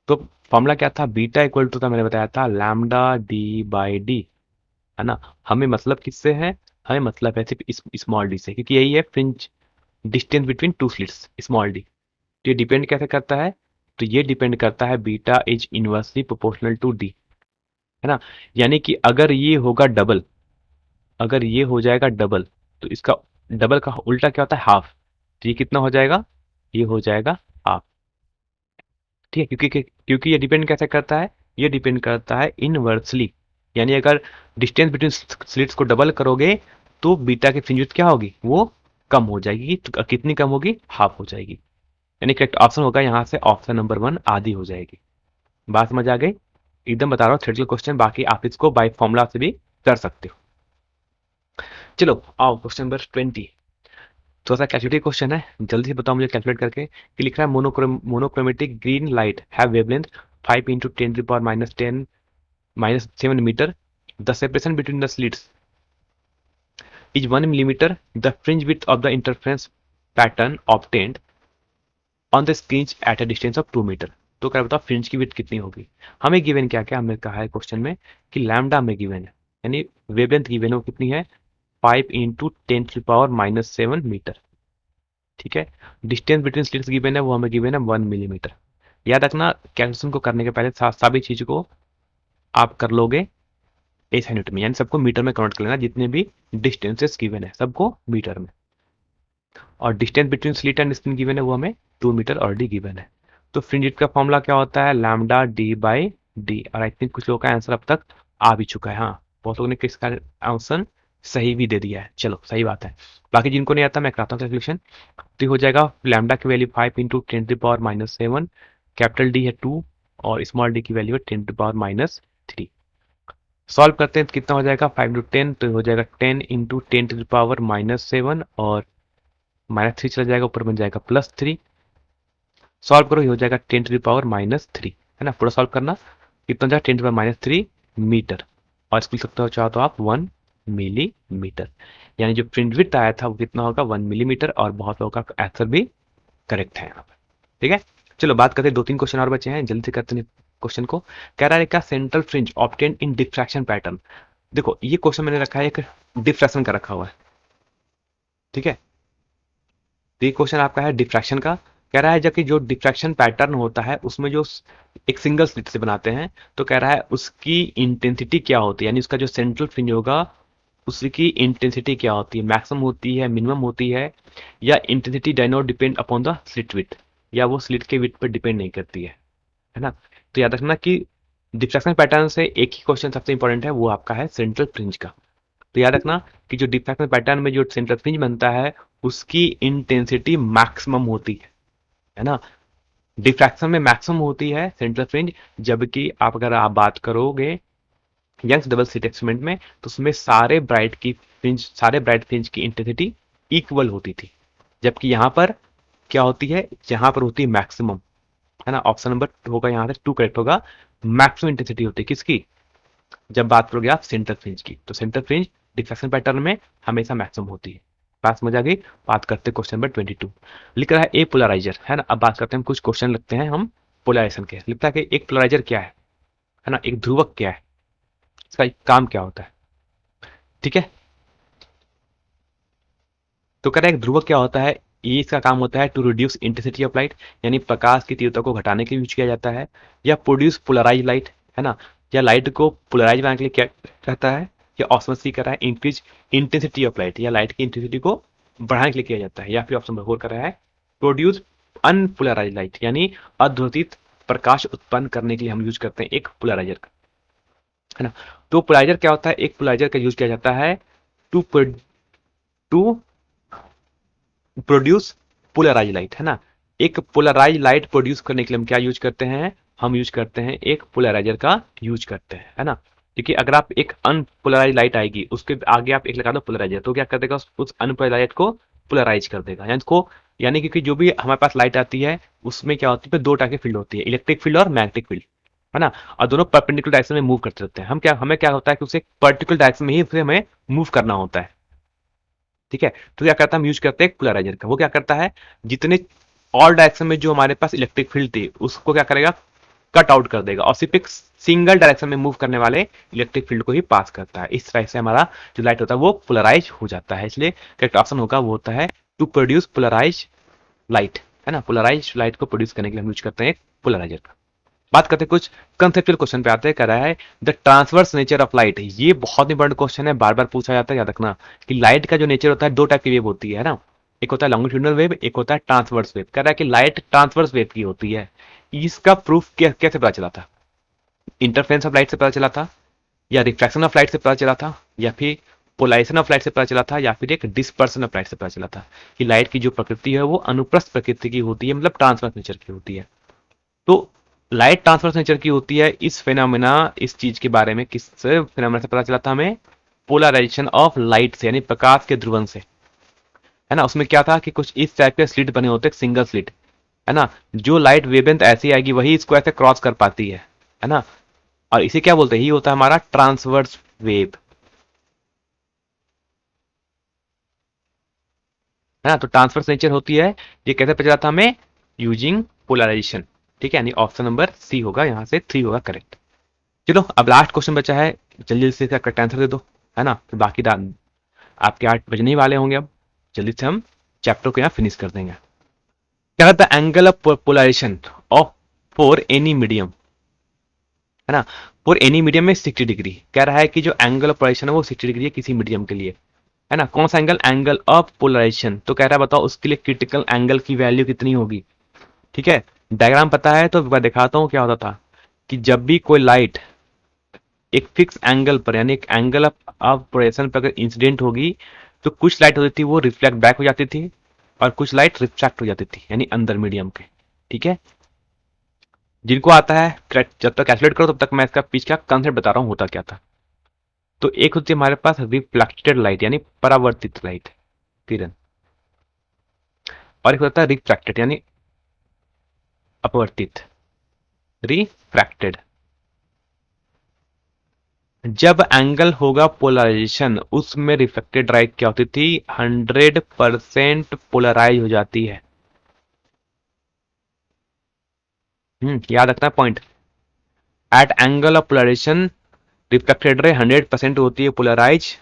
तो फॉर्मूला क्या था, बीटा इक्वल टू था, मैंने बताया था लैम्डा डी बाई डी, है ना। हमें मतलब किससे है, हमें मतलब है सिर्फ स्मॉल डी से, क्योंकि यही है fringe distance between two slits, small D. तो ये डिपेंड कैसे करता है, तो ये डिपेंड करता है beta is inversely proportional to d, है ना। यानी कि अगर ये होगा डबल, अगर ये हो जाएगा डबल, तो इसका डबल का उल्टा क्या होता है, हाफ। तो ये कितना हो जाएगा, ये हो जाएगा हाफ, ठीक है। क्योंकि ये डिपेंड कैसे करता है, ये डिपेंड करता है इनवर्सली, यानी अगर डिस्टेंस बिटवीन स्लिट्स को डबल करोगे तो बीटा की फ्रिंज विड्थ क्या होगी, वो कम हो जाएगी। तो कितनी कम होगी, हाफ हो जाएगी। यानी करेक्ट ऑप्शन होगा यहाँ से ऑप्शन नंबर 1 आधी हो जाएगी। बात समझ आ गई, एकदम बता रहा हूँ थ्योरेटिकल क्वेश्चन, बाकी आप इसको बाय फॉर्मूला से भी कर सकते हो। चलो आओ क्वेश्चन नंबर 20, थोड़ा सा कैलकुलेटिव क्वेश्चन है, जल्दी से बताओ मुझे कैलकुलेट करके। कि लिख रहा है monochromatic green light have wavelength 5 into 10 minus 7 meter. The separation between the slits is 1 millimeter. The fringe width of the interference pattern obtained on the screen at a distance of 2 metre. तो क्या बताओ fringe की width कितनी होगी। हमें given क्या क्या, हमें कहा है क्वेश्चन में कि लैम्डा में गिवन है, यानी वेवलेंथ गिवन है वो कितनी है, 5 इंटू 10⁻⁻7 मीटर, ठीक है। डिस्टेंस बिटवीन स्लिट्स गिवन है, वो हमें गिवन है 1 मिलीमीटर। याद रखना कैलकुलेशन को करने के पहले सभी चीज को आप कर लोगे एसआई यूनिट में, यानी सबको मीटर में कन्वर्ट कर लेना, जितने भी डिस्टेंसेस गिवन है सबको मीटर में। और distance between slit and screen given है वो हमें 2 मीटर ऑलरेडी गिवन है। तो फ्रिंज विड्थ का फॉर्मूला क्या होता है, लैम्डा डी बाई डी। और आई थिंक कुछ लोगों का आंसर अब तक आ भी चुका है, हाँ बहुत लोगों ने किसका आंसर सही भी दे दिया है, चलो सही बात है। बाकी जिनको नहीं आता मैं कराता हूँ कैलकुलेशन। तो हो जाएगा लैम्डा की वैल्यू 5 इंटू 10⁻⁻7, कैपिटल डी है 2, और स्मॉल डी की वैल्यू है 10⁻⁻3। सॉल्व करते हैं तो कितना हो जाएगा, 5 इंटू 10 तो हो जाएगा 10 इंटू 10⁻⁻7, और -3 चला जाएगा, ऊपर बन जाएगा +3। सॉल्व करो ये हो जाएगा 10⁻⁻3, है ना। पूरा सॉल्व करना कितना हो जाएगा 10⁻⁻3 मीटर, और इसको लिख सकते हो चाहो तो आप 1 मिलीमीटर। यानी जो फ्रिंज विड्थ आया था वो कितना होगा, 1 मिलीमीटर, और बहुत लोगों का आंसर भी करेक्ट है यहाँ पर, ठीक है। चलो बात करते हैं, 2-3 क्वेश्चन और बचे हैं, जल्दी से करते हैं क्वेश्चन को। कह रहा है क्या सेंट्रल फ्रिंज ऑब्टेन इन डिफ्रैक्शन पैटर्न। देखो ये क्वेश्चन मैंने रखा है एक डिफ्रैक्शन का रखा हुआ है, ठीक है। तो ये क्वेश्चन आपका है डिफ्रैक्शन का। कह रहा है जबकि जो डिफ्रैक्शन पैटर्न होता है उसमें जो एक सिंगल स्लिट से बनाते हैं, तो कह रहा है उसकी इंटेंसिटी क्या होती है, यानी उसका जो सेंट्रल फ्रिंज होगा उसकी इंटेंसिटी क्या होती है, मैक्सिमम होती है, मिनिमम होती है, या intensity does not depend upon the slit width, या वो स्लिट के विड्थ पर डिपेंड नहीं करती है ना। तो याद रखना कि डिफ्रैक्शन पैटर्न से एक ही क्वेश्चन सबसे इंपॉर्टेंट है, वो आपका है सेंट्रल फ्रिंज का। तो याद रखना कि जो डिफ्रैक्शन पैटर्न में जो सेंट्रल फ्रिंज बनता है उसकी इंटेंसिटी मैक्सिमम होती है ना। डिफ्रैक्शन में मैक्सिमम होती है सेंट्रल फ्रिंज, जबकि आप अगर आप बात करोगे यंग्स डबल स्लिट एक्सपेरिमेंट में तो उसमें सारे ब्राइट फ्रिंज की इंटेंसिटी इक्वल होती थी, जबकि यहाँ पर क्या होती है, यहाँ पर होती है मैक्सिमम, है ना। ऑप्शन नंबर होगा यहाँ से 2 करेक्ट होगा। मैक्सिमम इंटेंसिटी होती है किसकी, जब बात करोगे आप सेंट्रल फ्रिंज की, तो सेंट्रल फ्रिंज डिफ्रैक्शन पैटर्न में हमेशा मैक्सिमम होती है। बात समझ आ गई। बात करते हैं क्वेश्चन नंबर 22। लिख रहा है ए पोलराइजर, है ना। अब बात करते हैं, कुछ क्वेश्चन लगते हैं हम पोलराइजेशन के। लिखता है कि एक पोलराइजर क्या है ना, एक ध्रुवक क्या है, इसका काम क्या होता है, ठीक है। तो कह रहा है एक ध्रुवक क्या होता है, ये इसका काम होता है to reduce intensity of light, यानी प्रकाश की तीव्रता को घटाने के लिए यूज किया जाता है, या प्रोड्यूस पोलराइज लाइट, है ना, या लाइट को पोलराइज बनाने के लिए क्या रहता है, या ऑप्शन सी कर रहा है इंक्रीज इंटेंसिटी ऑफ लाइट, या लाइट की इंटेंसिटी को बढ़ाने के लिए किया जाता है, या फिर ऑप्शन नंबर 4 कर रहा है प्रोड्यूस अनपोलराइज लाइट, यानी अध्रुवित प्रकाश उत्पन्न करने के लिए हम यूज करते हैं एक पोलराइजर का, है ना। तो पोलराइजर क्या होता है, एक पोलराइजर का यूज किया जाता है to to produce polarise light, है ना। एक पोलराइज लाइट प्रोड्यूस करने के लिए हम क्या यूज करते हैं, हम यूज करते हैं एक पोलराइजर का यूज करते हैं, है ना। क्योंकि अगर आप एक अनपोलराइज लाइट आएगी उसके आगे आप एक लगा दो पोलराइजर, तो क्या कर देगा, उस अनपोलराइज लाइट को पोलराइज कर देगा, यानी क्योंकि जो भी हमारे पास लाइट आती है उसमें क्या होती है, दो टाइप की फील्ड होती है, इलेक्ट्रिक फील्ड और मैग्नेटिक फील्ड, है ना। और दोनों परपेंडिकुलर डायरेक्शन में मूव करते रहते हैं। हमें क्या होता है कि उसे पर्टिकुलर डायरेक्शन में ही उसे हमें मूव करना होता है, ठीक है। तो क्या करता है, हम यूज करते हैं पोलराइजर का। वो क्या करता है, जितने ऑल डायरेक्शन में जो हमारे पास इलेक्ट्रिक फील्ड थी उसको क्या करेगा, कट आउट कर देगा, और सिर्फ एक सिंगल डायरेक्शन में मूव करने वाले इलेक्ट्रिक फील्ड को ही पास करता है। इस तरह से हमारा जो लाइट होता है वो पोलराइज हो जाता है। इसलिए करेक्ट ऑप्शन होगा वो होता है टू प्रोड्यूस पोलराइज लाइट, है ना। पोलराइज लाइट को प्रोड्यूस करने के लिए हम यूज करते हैं एक पोलराइजर का। बात करते हैं कुछ कंसेप्चुअल क्वेश्चन पे आते हैं। कह रहा है the transverse nature of light, ये बहुत इंपॉर्टेंट क्वेश्चन है, बार बार पूछा जाता है, याद रखना कि लाइट का जो नेचर होता है, दो टाइप की वेव होती है ना। एक होता है लॉन्गिट्यूडनल वेव, एक होता है ट्रांसवर्स वेव। कह रहा है कि लाइट ट्रांसवर्स वेव की होती है। इसका प्रूफ कैसे पता चला था, इंटरफेरेंस ऑफ लाइट से पता चला था, या रिफ्रैक्शन ऑफ लाइट से पता चला था, या फिर पोलाइजेशन ऑफ लाइट से पता चला था, या फिर एक डिस्पर्सन ऑफ लाइट से पता चला था कि लाइट की जो प्रकृति है वो अनुप्रस्थ प्रकृति की होती है, मतलब ट्रांसवर्स नेचर की होती है। तो लाइट ट्रांसफर नेचर की होती है। इस फिनोमेना, इस चीज के बारे में किस फिनोमेना से पता चला था हमें, पोलराइजेशन ऑफ लाइट से, यानी प्रकाश के ध्रुवन से, है ना। उसमें क्या था कि कुछ इस टाइप के स्लिट बने होते, सिंगल स्लिट, है ना। जो लाइट वेवलेंथ ऐसी आएगी वही इसको ऐसे क्रॉस कर पाती है ना। और इसे क्या बोलते हैं, ये होता है हमारा ट्रांसवर्स वेव, है ना। तो ट्रांसवर्स नेचर होती है। ये कैसे पता चला था हमें, यूजिंग पोलराइजेशन, ठीक है। यानी ऑप्शन नंबर सी होगा, यहाँ से 3 होगा करेक्ट। चलो अब लास्ट क्वेश्चन बचा है, जल्दी जल्दी से इसका करेक्ट आंसर दे दो, है ना। फिर बाकी आपके 8 बजने ही वाले होंगे। अब जल्दी से हम चैप्टर को यहाँ फिनिश कर देंगे। क्या कहता है, angle of polarisation of for any medium, है ना। फॉर एनी मीडियम में 60 डिग्री। कह रहा है कि जो एंगल ऑफ पोलराइजेशन है वो 60 डिग्री है किसी मीडियम के लिए, है ना। कौन सा एंगल, एंगल ऑफ पोलराइजेशन। तो कह रहा है बताओ उसके लिए क्रिटिकल एंगल की वैल्यू कितनी होगी, ठीक है। डायग्राम पता है तो मैं दिखाता हूँ क्या होता था कि जब भी कोई लाइट एक फिक्स एंगल पर, यानी एक एंगल ऑफ प्रोजेक्शन पर अगर इंसिडेंट होगी तो कुछ लाइट होती थी वो रिफ्लेक्ट बैक हो जाती थी, और कुछ लाइट रिफ्रैक्ट हो जाती थी, यानी अंदर मीडियम के, ठीक है। जिनको आता है जब तक कैलकुलेट करो तब तक मैं इसका पीछे का कंसेप्ट बता रहा हूँ होता क्या था। तो एक होती है हमारे पास रिफ्लेक्टेड लाइट, यानी परावर्तित लाइट किरण, और एक होता है रिफ्रैक्टेड यानी अपवर्तित, रिफ्रैक्टेड। जब एंगल होगा पोलराइजेशन उसमें रिफ्लेक्टेड लाइट क्या होती थी, 100% पोलराइज हो जाती है। याद रखना point, at angle of polarisation reflected ray 100% होती है पोलराइज,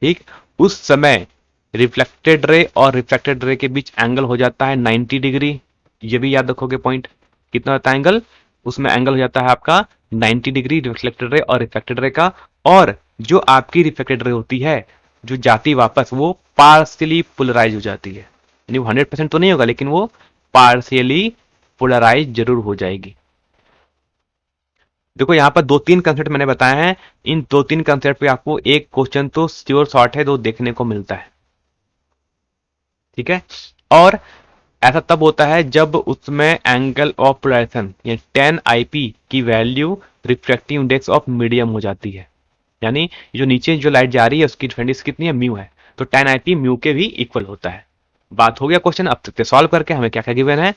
ठीक। उस समय रिफ्लेक्टेड रे और रिफ्लेक्टेड रे के बीच एंगल हो जाता है 90 डिग्री। ये भी याद रखोगे पॉइंट, कितना होता है एंगल, उसमें एंगल हो जाता है आपका 90 डिग्री रिफ्लेक्टेड रे और रिफ्लेक्टेड रे का। और जो आपकी रिफ्लेक्टेड रे होती है जो जाती वापस वो पार्शियली पोलराइज हो जाती है, यानी वो 100% तो नहीं होगा लेकिन वो पार्शियली पोलराइज जरूर हो जाएगी। देखो यहाँ पर दो तीन कंसेप्ट मैंने बताए हैं, इन दो तीन कंसेप्ट पे आपको एक क्वेश्चन तो श्योर शॉर्ट है, तो देखने को मिलता है। ठीक है, और ऐसा तब होता है जब उसमें एंगल ऑफ पोलराइजेशन या 10 आईपी की value refractive index of medium हो जाती है, यानी जो नीचे जो लाइट जा रही है उसकी डिफरेंस कितनी है, म्यू है, तो 10 आईपी म्यू के भी इक्वल होता है। बात हो गया क्वेश्चन, अब तक सॉल्व करके हमें क्या क्या गिवन है।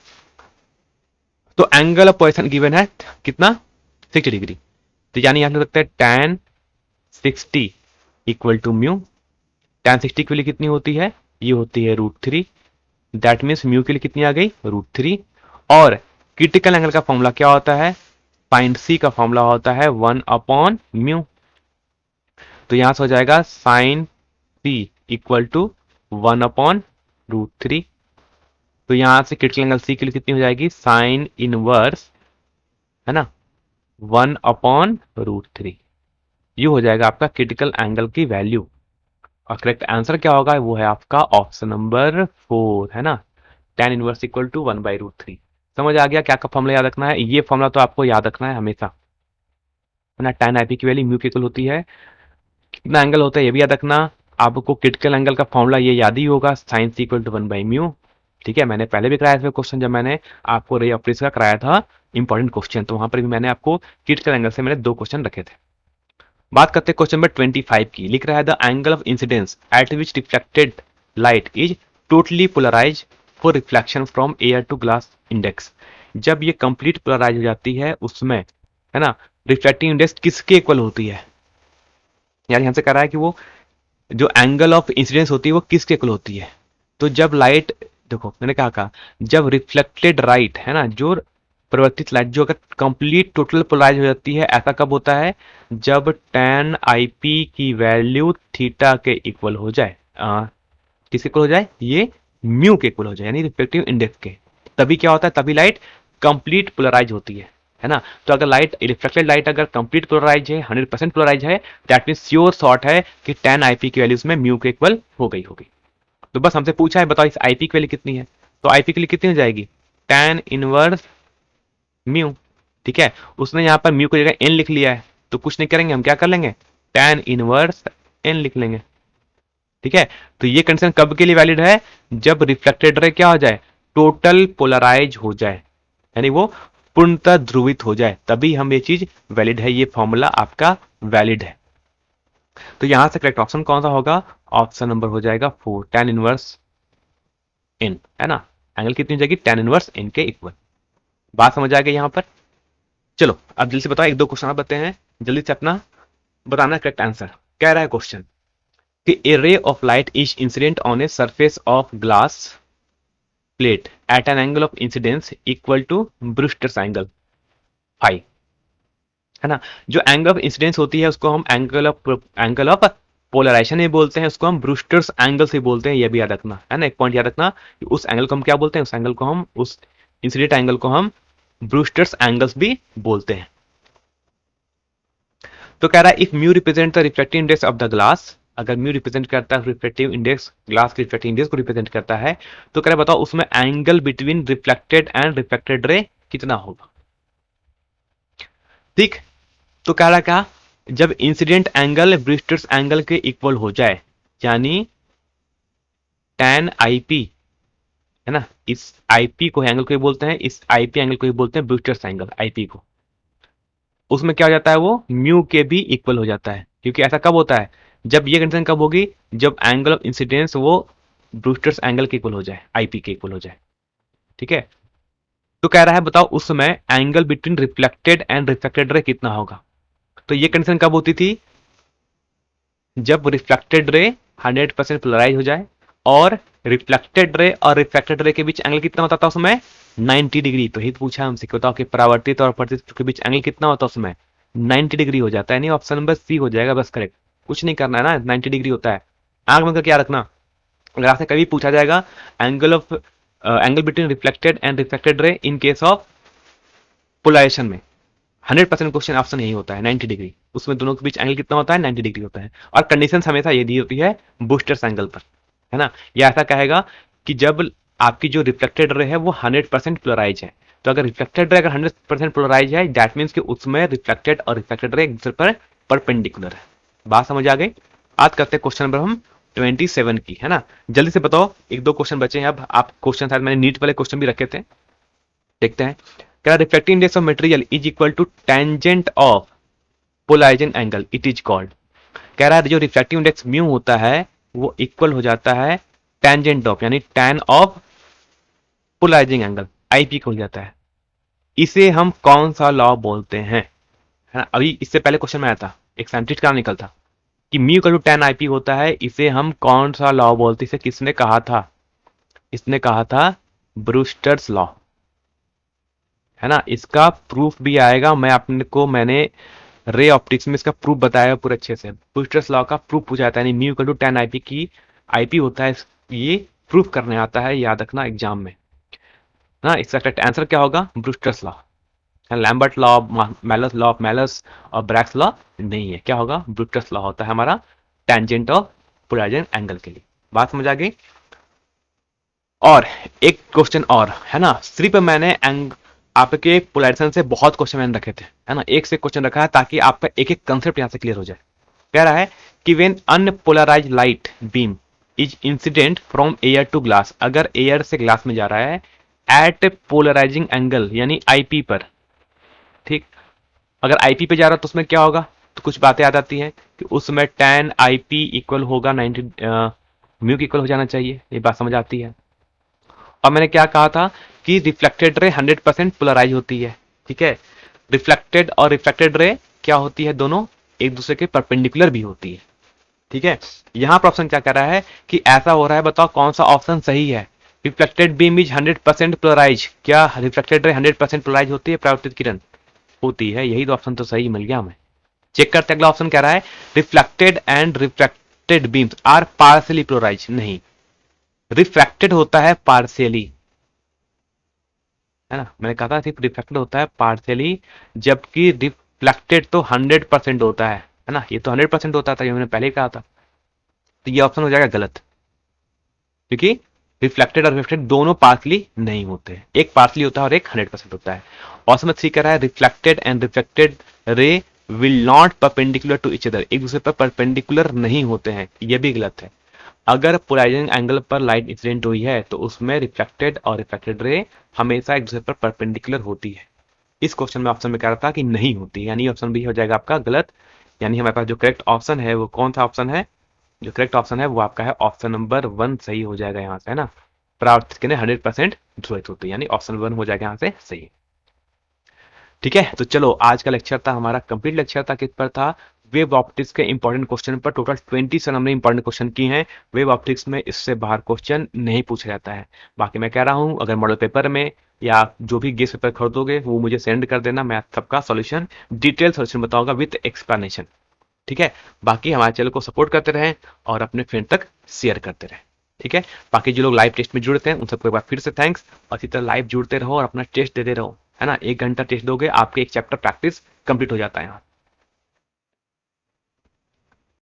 तो एंगल ऑफ पोजीशन गिवन है कितना, 60 डिग्री, तो यानी यहाँ लिख सकते हैं tan 60 equal to mu. tan 60 के लिए कितनी होती है, ये होती है √3, दैट मीन्स म्यू के लिए कितनी आ गई, √3। और क्रिटिकल एंगल का फॉर्मूला क्या होता है, साइन सी का फॉर्मूला होता है 1/म्यू, तो यहां से हो जाएगा साइन सी इक्वल टू 1/√3। तो यहां से क्रिटिकल एंगल सी के लिए कितनी हो जाएगी, साइन इनवर्स, है ना, 1/√3। ये हो जाएगा आपका क्रिटिकल एंगल की वैल्यू। और करेक्ट आंसर क्या होगा, वो है आपका ऑप्शन नंबर 4, है ना, tan इनवर्स इक्वल टू 1/√3। समझ आ गया क्या का फॉर्मूला याद रखना है, ये फॉर्मूला तो आपको याद रखना है हमेशा, है ना। tan आईपी की वैल्यू म्यू के इक्वल होती है, कितना एंगल होता है ये भी याद रखना। आपको क्रिटिकल एंगल का फॉर्मूला ये याद ही होगा, साइन सी इक्वल टू 1/म्यू। ठीक है, मैंने पहले भी कराया था क्वेश्चन, जब मैंने आपको रे ऑफ का कराया था इंपॉर्टेंट क्वेश्चन, तो वहां पर भी मैंने आपको क्रिटिकल एंगल से मैंने 2 क्वेश्चन रखे थे। बात करते हैं क्वेश्चन नंबर 25 की। लिख रहा है the angle of incidence at which reflected light is totally polarise for reflection from air to glass index. जब ये कंप्लीट पोलराइज हो जाती है उसमें, है ना, रिफ्लेक्टिंग इंडेक्स किसके इक्वल होती है, यार यहां से कह रहा है कि वो जो एंगल ऑफ इंसिडेंस होती है वो किसके इक्वल होती है। तो जब लाइट, देखो मैंने क्या कहा, जब रिफ्लेक्टेड लाइट, है ना, जो परिवर्तित लाइट जो अगर कंप्लीट टोटल पोलराइज हो जाती है, ऐसा कब होता है, जब tan आईपी की वैल्यू थीटा के इक्वल हो जाए, किसके इक्वल हो जाए, ये म्यू के इक्वल हो जाए, यानी रिफ्लेक्टिव इंडेक्स के, तभी क्या होता है, तभी लाइट कंप्लीट पोलराइज होती है ना। तो अगर लाइट, रिफ्लेक्टेड लाइट अगर कंप्लीट पोलराइज है, 100% पोलराइज है, दैट मीन श्योर शॉर्ट है कि tan आईपी की वैल्यू में म्यू के इक्वल हो गई होगी। तो बस हमसे पूछा है बताओ इस आईपी की वैल्यू कितनी है, तो आईपी के लिए कितनी हो जाएगी, tan इनवर्स म्यू। ठीक है, उसने यहाँ पर म्यू की जगह एन लिख लिया है, तो कुछ नहीं करेंगे, हम क्या कर लेंगे, tan इनवर्स एन लिख लेंगे। ठीक है, तो ये कंडीशन कब के लिए वैलिड है, जब रिफ्लेक्टेड रे क्या हो जाए, टोटल पोलराइज हो जाए, यानी वो पूर्णतः ध्रुवित हो जाए, तभी हम ये चीज वैलिड है, ये फॉर्मूला आपका वैलिड है। तो यहां से करेक्ट ऑप्शन कौन सा होगा, ऑप्शन नंबर हो जाएगा 4, tan इनवर्स एन, है ना, एंगल कितनी हो जाएगी, tan इनवर्स एन के इक्वल। बात समझ आ गई यहां पर। चलो अब जल्दी से बताओ, एक दो क्वेश्चन आप बताते हैं, जल्दी से अपना बताना करेक्ट आंसर। कह रहा है क्वेश्चन कि a ray of light is incident on a surface of glass plate at an angle of incidence equal to Brewster's angle phi, है ना। जो एंगल ऑफ इंसिडेंस होती है उसको हम एंगल ऑफ पोलराइजेशन में बोलते हैं, उसको हम ब्रूस्टर्स एंगल से बोलते हैं, ये भी याद रखना, है ना। एक पॉइंट याद रखना कि उस एंगल को हम क्या बोलते हैं, उस एंगल को हम, उस इंसिडेंट एंगल को हम ब्रूस्टर्स एंगल्स भी बोलते हैं। तो कह रहा है if mu represent the reflective index of the glass, अगर म्यू रिप्रेजेंट करता है रिफ्लेक्टिव इंडेक्स, ग्लास के रिफ्लेक्टिव इंडेक्स को रिप्रेजेंट करता है, तो कह रहा है बताओ उसमें angle between reflected and reflected रे कितना होगा। ठीक, तो कह रहा क्या, जब इंसिडेंट एंगल ब्रूस्टर्स एंगल के इक्वल हो जाए, यानी tan आईपी, है ना, इस आईपी को एंगल को ही बोलते हैं, इस आईपी एंगल को ही बोलते हैं ब्रूस्टर्स एंगल आईपी को, उसमें क्या हो जाता है, वो म्यू के भी इक्वल हो जाता है, क्योंकि ऐसा कब होता है, जब ये कंडीशन कब होगी, जब एंगल ऑफ इंसिडेंस वो ब्रूस्टर्स एंगल के इक्वल हो जाए, आईपी के इक्वल हो जाए। ठीक है, तो कह रहा है बताओ उस समय angle between reflected and reflected रे कितना होगा। तो ये कंडीशन कब होती थी, जब रिफ्लेक्टेड रे 100% पोलराइज हो जाए, और रिफ्लेक्टेड रे और रिफ्लेक्टेड रे के बीच एंगल कितना होता था उसमें, 90 डिग्री। तो ही पूछा हमसे कि बताओ कि परावर्तित और अपवर्तित के बीच एंगल कितना होता है उसमें, 90 डिग्री हो जाता है, नहीं ऑप्शन नंबर सी हो जाएगा बस करेक्ट, कुछ नहीं करना है ना, 90 डिग्री होता है। आंख में क्या रखना, अगर आपसे कभी पूछा जाएगा angle between reflected and reflected रे इन केस ऑफ पोलराइजेशन में, 100% क्वेश्चन ऑप्शन यही होता है 90 डिग्री, उसमें दोनों के बीच एंगल कितना होता है 90 डिग्री होता है। और कंडीशन हमेशा ये दी होती है बूस्टर्स एंगल पर, है ना। यह ऐसा कहेगा कि जब आपकी जो रिफ्लेक्टेड रे है वो 100% पोलराइज है, तो अगर रिफ्लेक्टेड रे अगर 100% पोलराइज है दैट मीन्स कि उसमें रिफ्लेक्टेड और रिफ्लेक्टेड रे एक दूसरे पर परपेंडिकुलर है। बात समझ आ गई। आज करते हैं क्वेश्चन नंबर हम 27 की, है ना। जल्दी से बताओ, एक दो क्वेश्चन बचे हैं अब। आप क्वेश्चन शायद मैंने नीट वाले क्वेश्चन भी रखे थे, देखते हैं। क्या reflecting index of material is equal to tangent of polarising angle, it is called. कह रहा है जो रिफ्लेक्टिव इंडेक्स म्यू होता है वो इक्वल हो जाता है टेंजेंट ऑफ यानी tan of polarising angle, IP हो जाता है। इसे हम कौन सा लॉ बोलते हैं, है ना। अभी इससे पहले क्वेश्चन में आया था, एक साइंटिस्ट का निकलता कि mu equal to tan IP होता है, इसे हम कौन सा लॉ बोलते हैं। इसे किसने कहा था, इसने कहा था ब्रूस्टर्स लॉ, है ना। इसका प्रूफ भी आएगा, मैंने रे ऑप्टिक्स में इसका प्रूफ बताया पूरे अच्छे से। ब्रूस्टर्स लॉ का प्रूफ पूछा जाता है, यानी mu equal to tan IP की आईपी होता है, ये प्रूफ करने आता है, याद रखना एग्जाम में ना। इसका करेक्ट आंसर क्या होगा, Brewster's law. Lambert law, Malus law of Malus और ब्रैग्स लॉ नहीं है, क्या होगा, ब्रूस्टर्स लॉ होता है हमारा टेंजेंट ऑफ पोलराइजिंग एंगल के लिए। बात समझ आ गई। और एक क्वेश्चन और, है ना। सिर्फ मैंने आपके पोलराइजेशन से बहुत क्वेश्चन मैंने रखे थे, है ना। एक से क्वेश्चन रखा है ताकि आपका एक एक कंसेप्ट यहां से क्लियर हो जाए। कह रहा है कि when unpolarised light beam is incident from air to glass, अगर एयर से ग्लास में जा रहा है एट पोलराइजिंग एंगल यानी आईपी पर, ठीक। अगर आईपी पे जा रहा है तो उसमें क्या होगा, तो कुछ बातें आ जाती हैं कि उसमें tan आईपी इक्वल होगा 90 म्यू इक्वल हो जाना चाहिए, ये बात समझ आती है। और मैंने क्या कहा था कि रिफ्लेक्टेड रे 100% पोलराइज होती है, ठीक है। रिफ्लेक्टेड और रिफ्लेक्टेड रे क्या होती है, दोनों एक दूसरे के परपेंडिकुलर भी होती है, ठीक है। यहां पर ऑप्शन क्या कर रहा है कि ऐसा हो रहा है, बताओ कौन सा ऑप्शन सही है। रिफ्लेक्टेड बीम इज 100% पोलराइज, क्या रिफ्लेक्टेड रे 100% पोलराइज होती है, परावर्तित किरण होती है, यही तो ऑप्शन तो सही मिल गया हमें। चेक करते अगला ऑप्शन कह रहा है reflected and reflected beams are partially polarise, नहीं, रिफ्रैक्टेड होता है पार्शियली, है ना। मैंने कहा था सिर्फ रिफ्लेक्टेड होता है पार्शियली, जबकि रिफ्लेक्टेड तो 100% होता है ना। ये तो 100% होता था, ये मैंने पहले ही कहा था। तो ये ऑप्शन हो जाएगा गलत, क्योंकि रिफ्लेक्टेड और रिफ्लेक्टेड दोनों पार्शली नहीं होते हैं, एक पार्शली होता है और एक 100% होता है। ऑप्शन में 3 कह रहा है reflected and reflected ray will not perpendicular to each other, एक दूसरे पर परपेंडिकुलर नहीं होते हैं, ये भी गलत है। अगर पोलराइजिंग एंगल पर लाइट इंसिडेंट हुई है तो उसमें रिफ्लेक्टेड और रिफ्लेक्टेड रे हमेशा एक दूसरे पर परपेंडिकुलर होती है। इस क्वेश्चन में ऑप्शन में कह रहा था कि नहीं होती, यानी ऑप्शन बी हो जाएगा आपका गलत। यानी हमारे पास जो करेक्ट ऑप्शन है वो कौन सा ऑप्शन है, जो करेक्ट ऑप्शन है वो आपका है ऑप्शन नंबर 1 सही हो जाएगा यहाँ से, है ना। परावर्तित किरणें 100% ध्रुवित होती है, यानी ऑप्शन 1 हो जाएगा यहाँ से सही। ठीक है, तो चलो आज का लेक्चर था हमारा, कंप्लीट लेक्चर था, किस पर था, वेव ऑप्टिक्स के इंपॉर्टेंट क्वेश्चन पर। टोटल 27 हमने इंपॉर्टेंट क्वेश्चन की हैं। वेव ऑप्टिक्स में इससे बाहर क्वेश्चन नहीं पूछा जाता है। बाकी मैं कह रहा हूं अगर मॉडल पेपर में या जो भी गेस्ट पेपर खरीदोगे वो मुझे सेंड कर देना, मैं सबका सॉल्यूशन डिटेल सॉल्यूशन बताऊंगा विद एक्सप्लेनेशन, ठीक है। बाकी हमारे चैनल को सपोर्ट करते रहें और अपने फ्रेंड तक शेयर करते रहें, ठीक है। बाकी जो लोग लाइव टेस्ट में जुड़ते हैं उन सबको एक बार फिर से थैंक्स, और इसी तरह लाइव जुड़ते रहो और अपना टेस्ट देते रहो, है ना। 1 घंटा टेस्ट दोगे आपके एक चैप्टर प्रैक्टिस कंप्लीट हो जाता है यहाँ।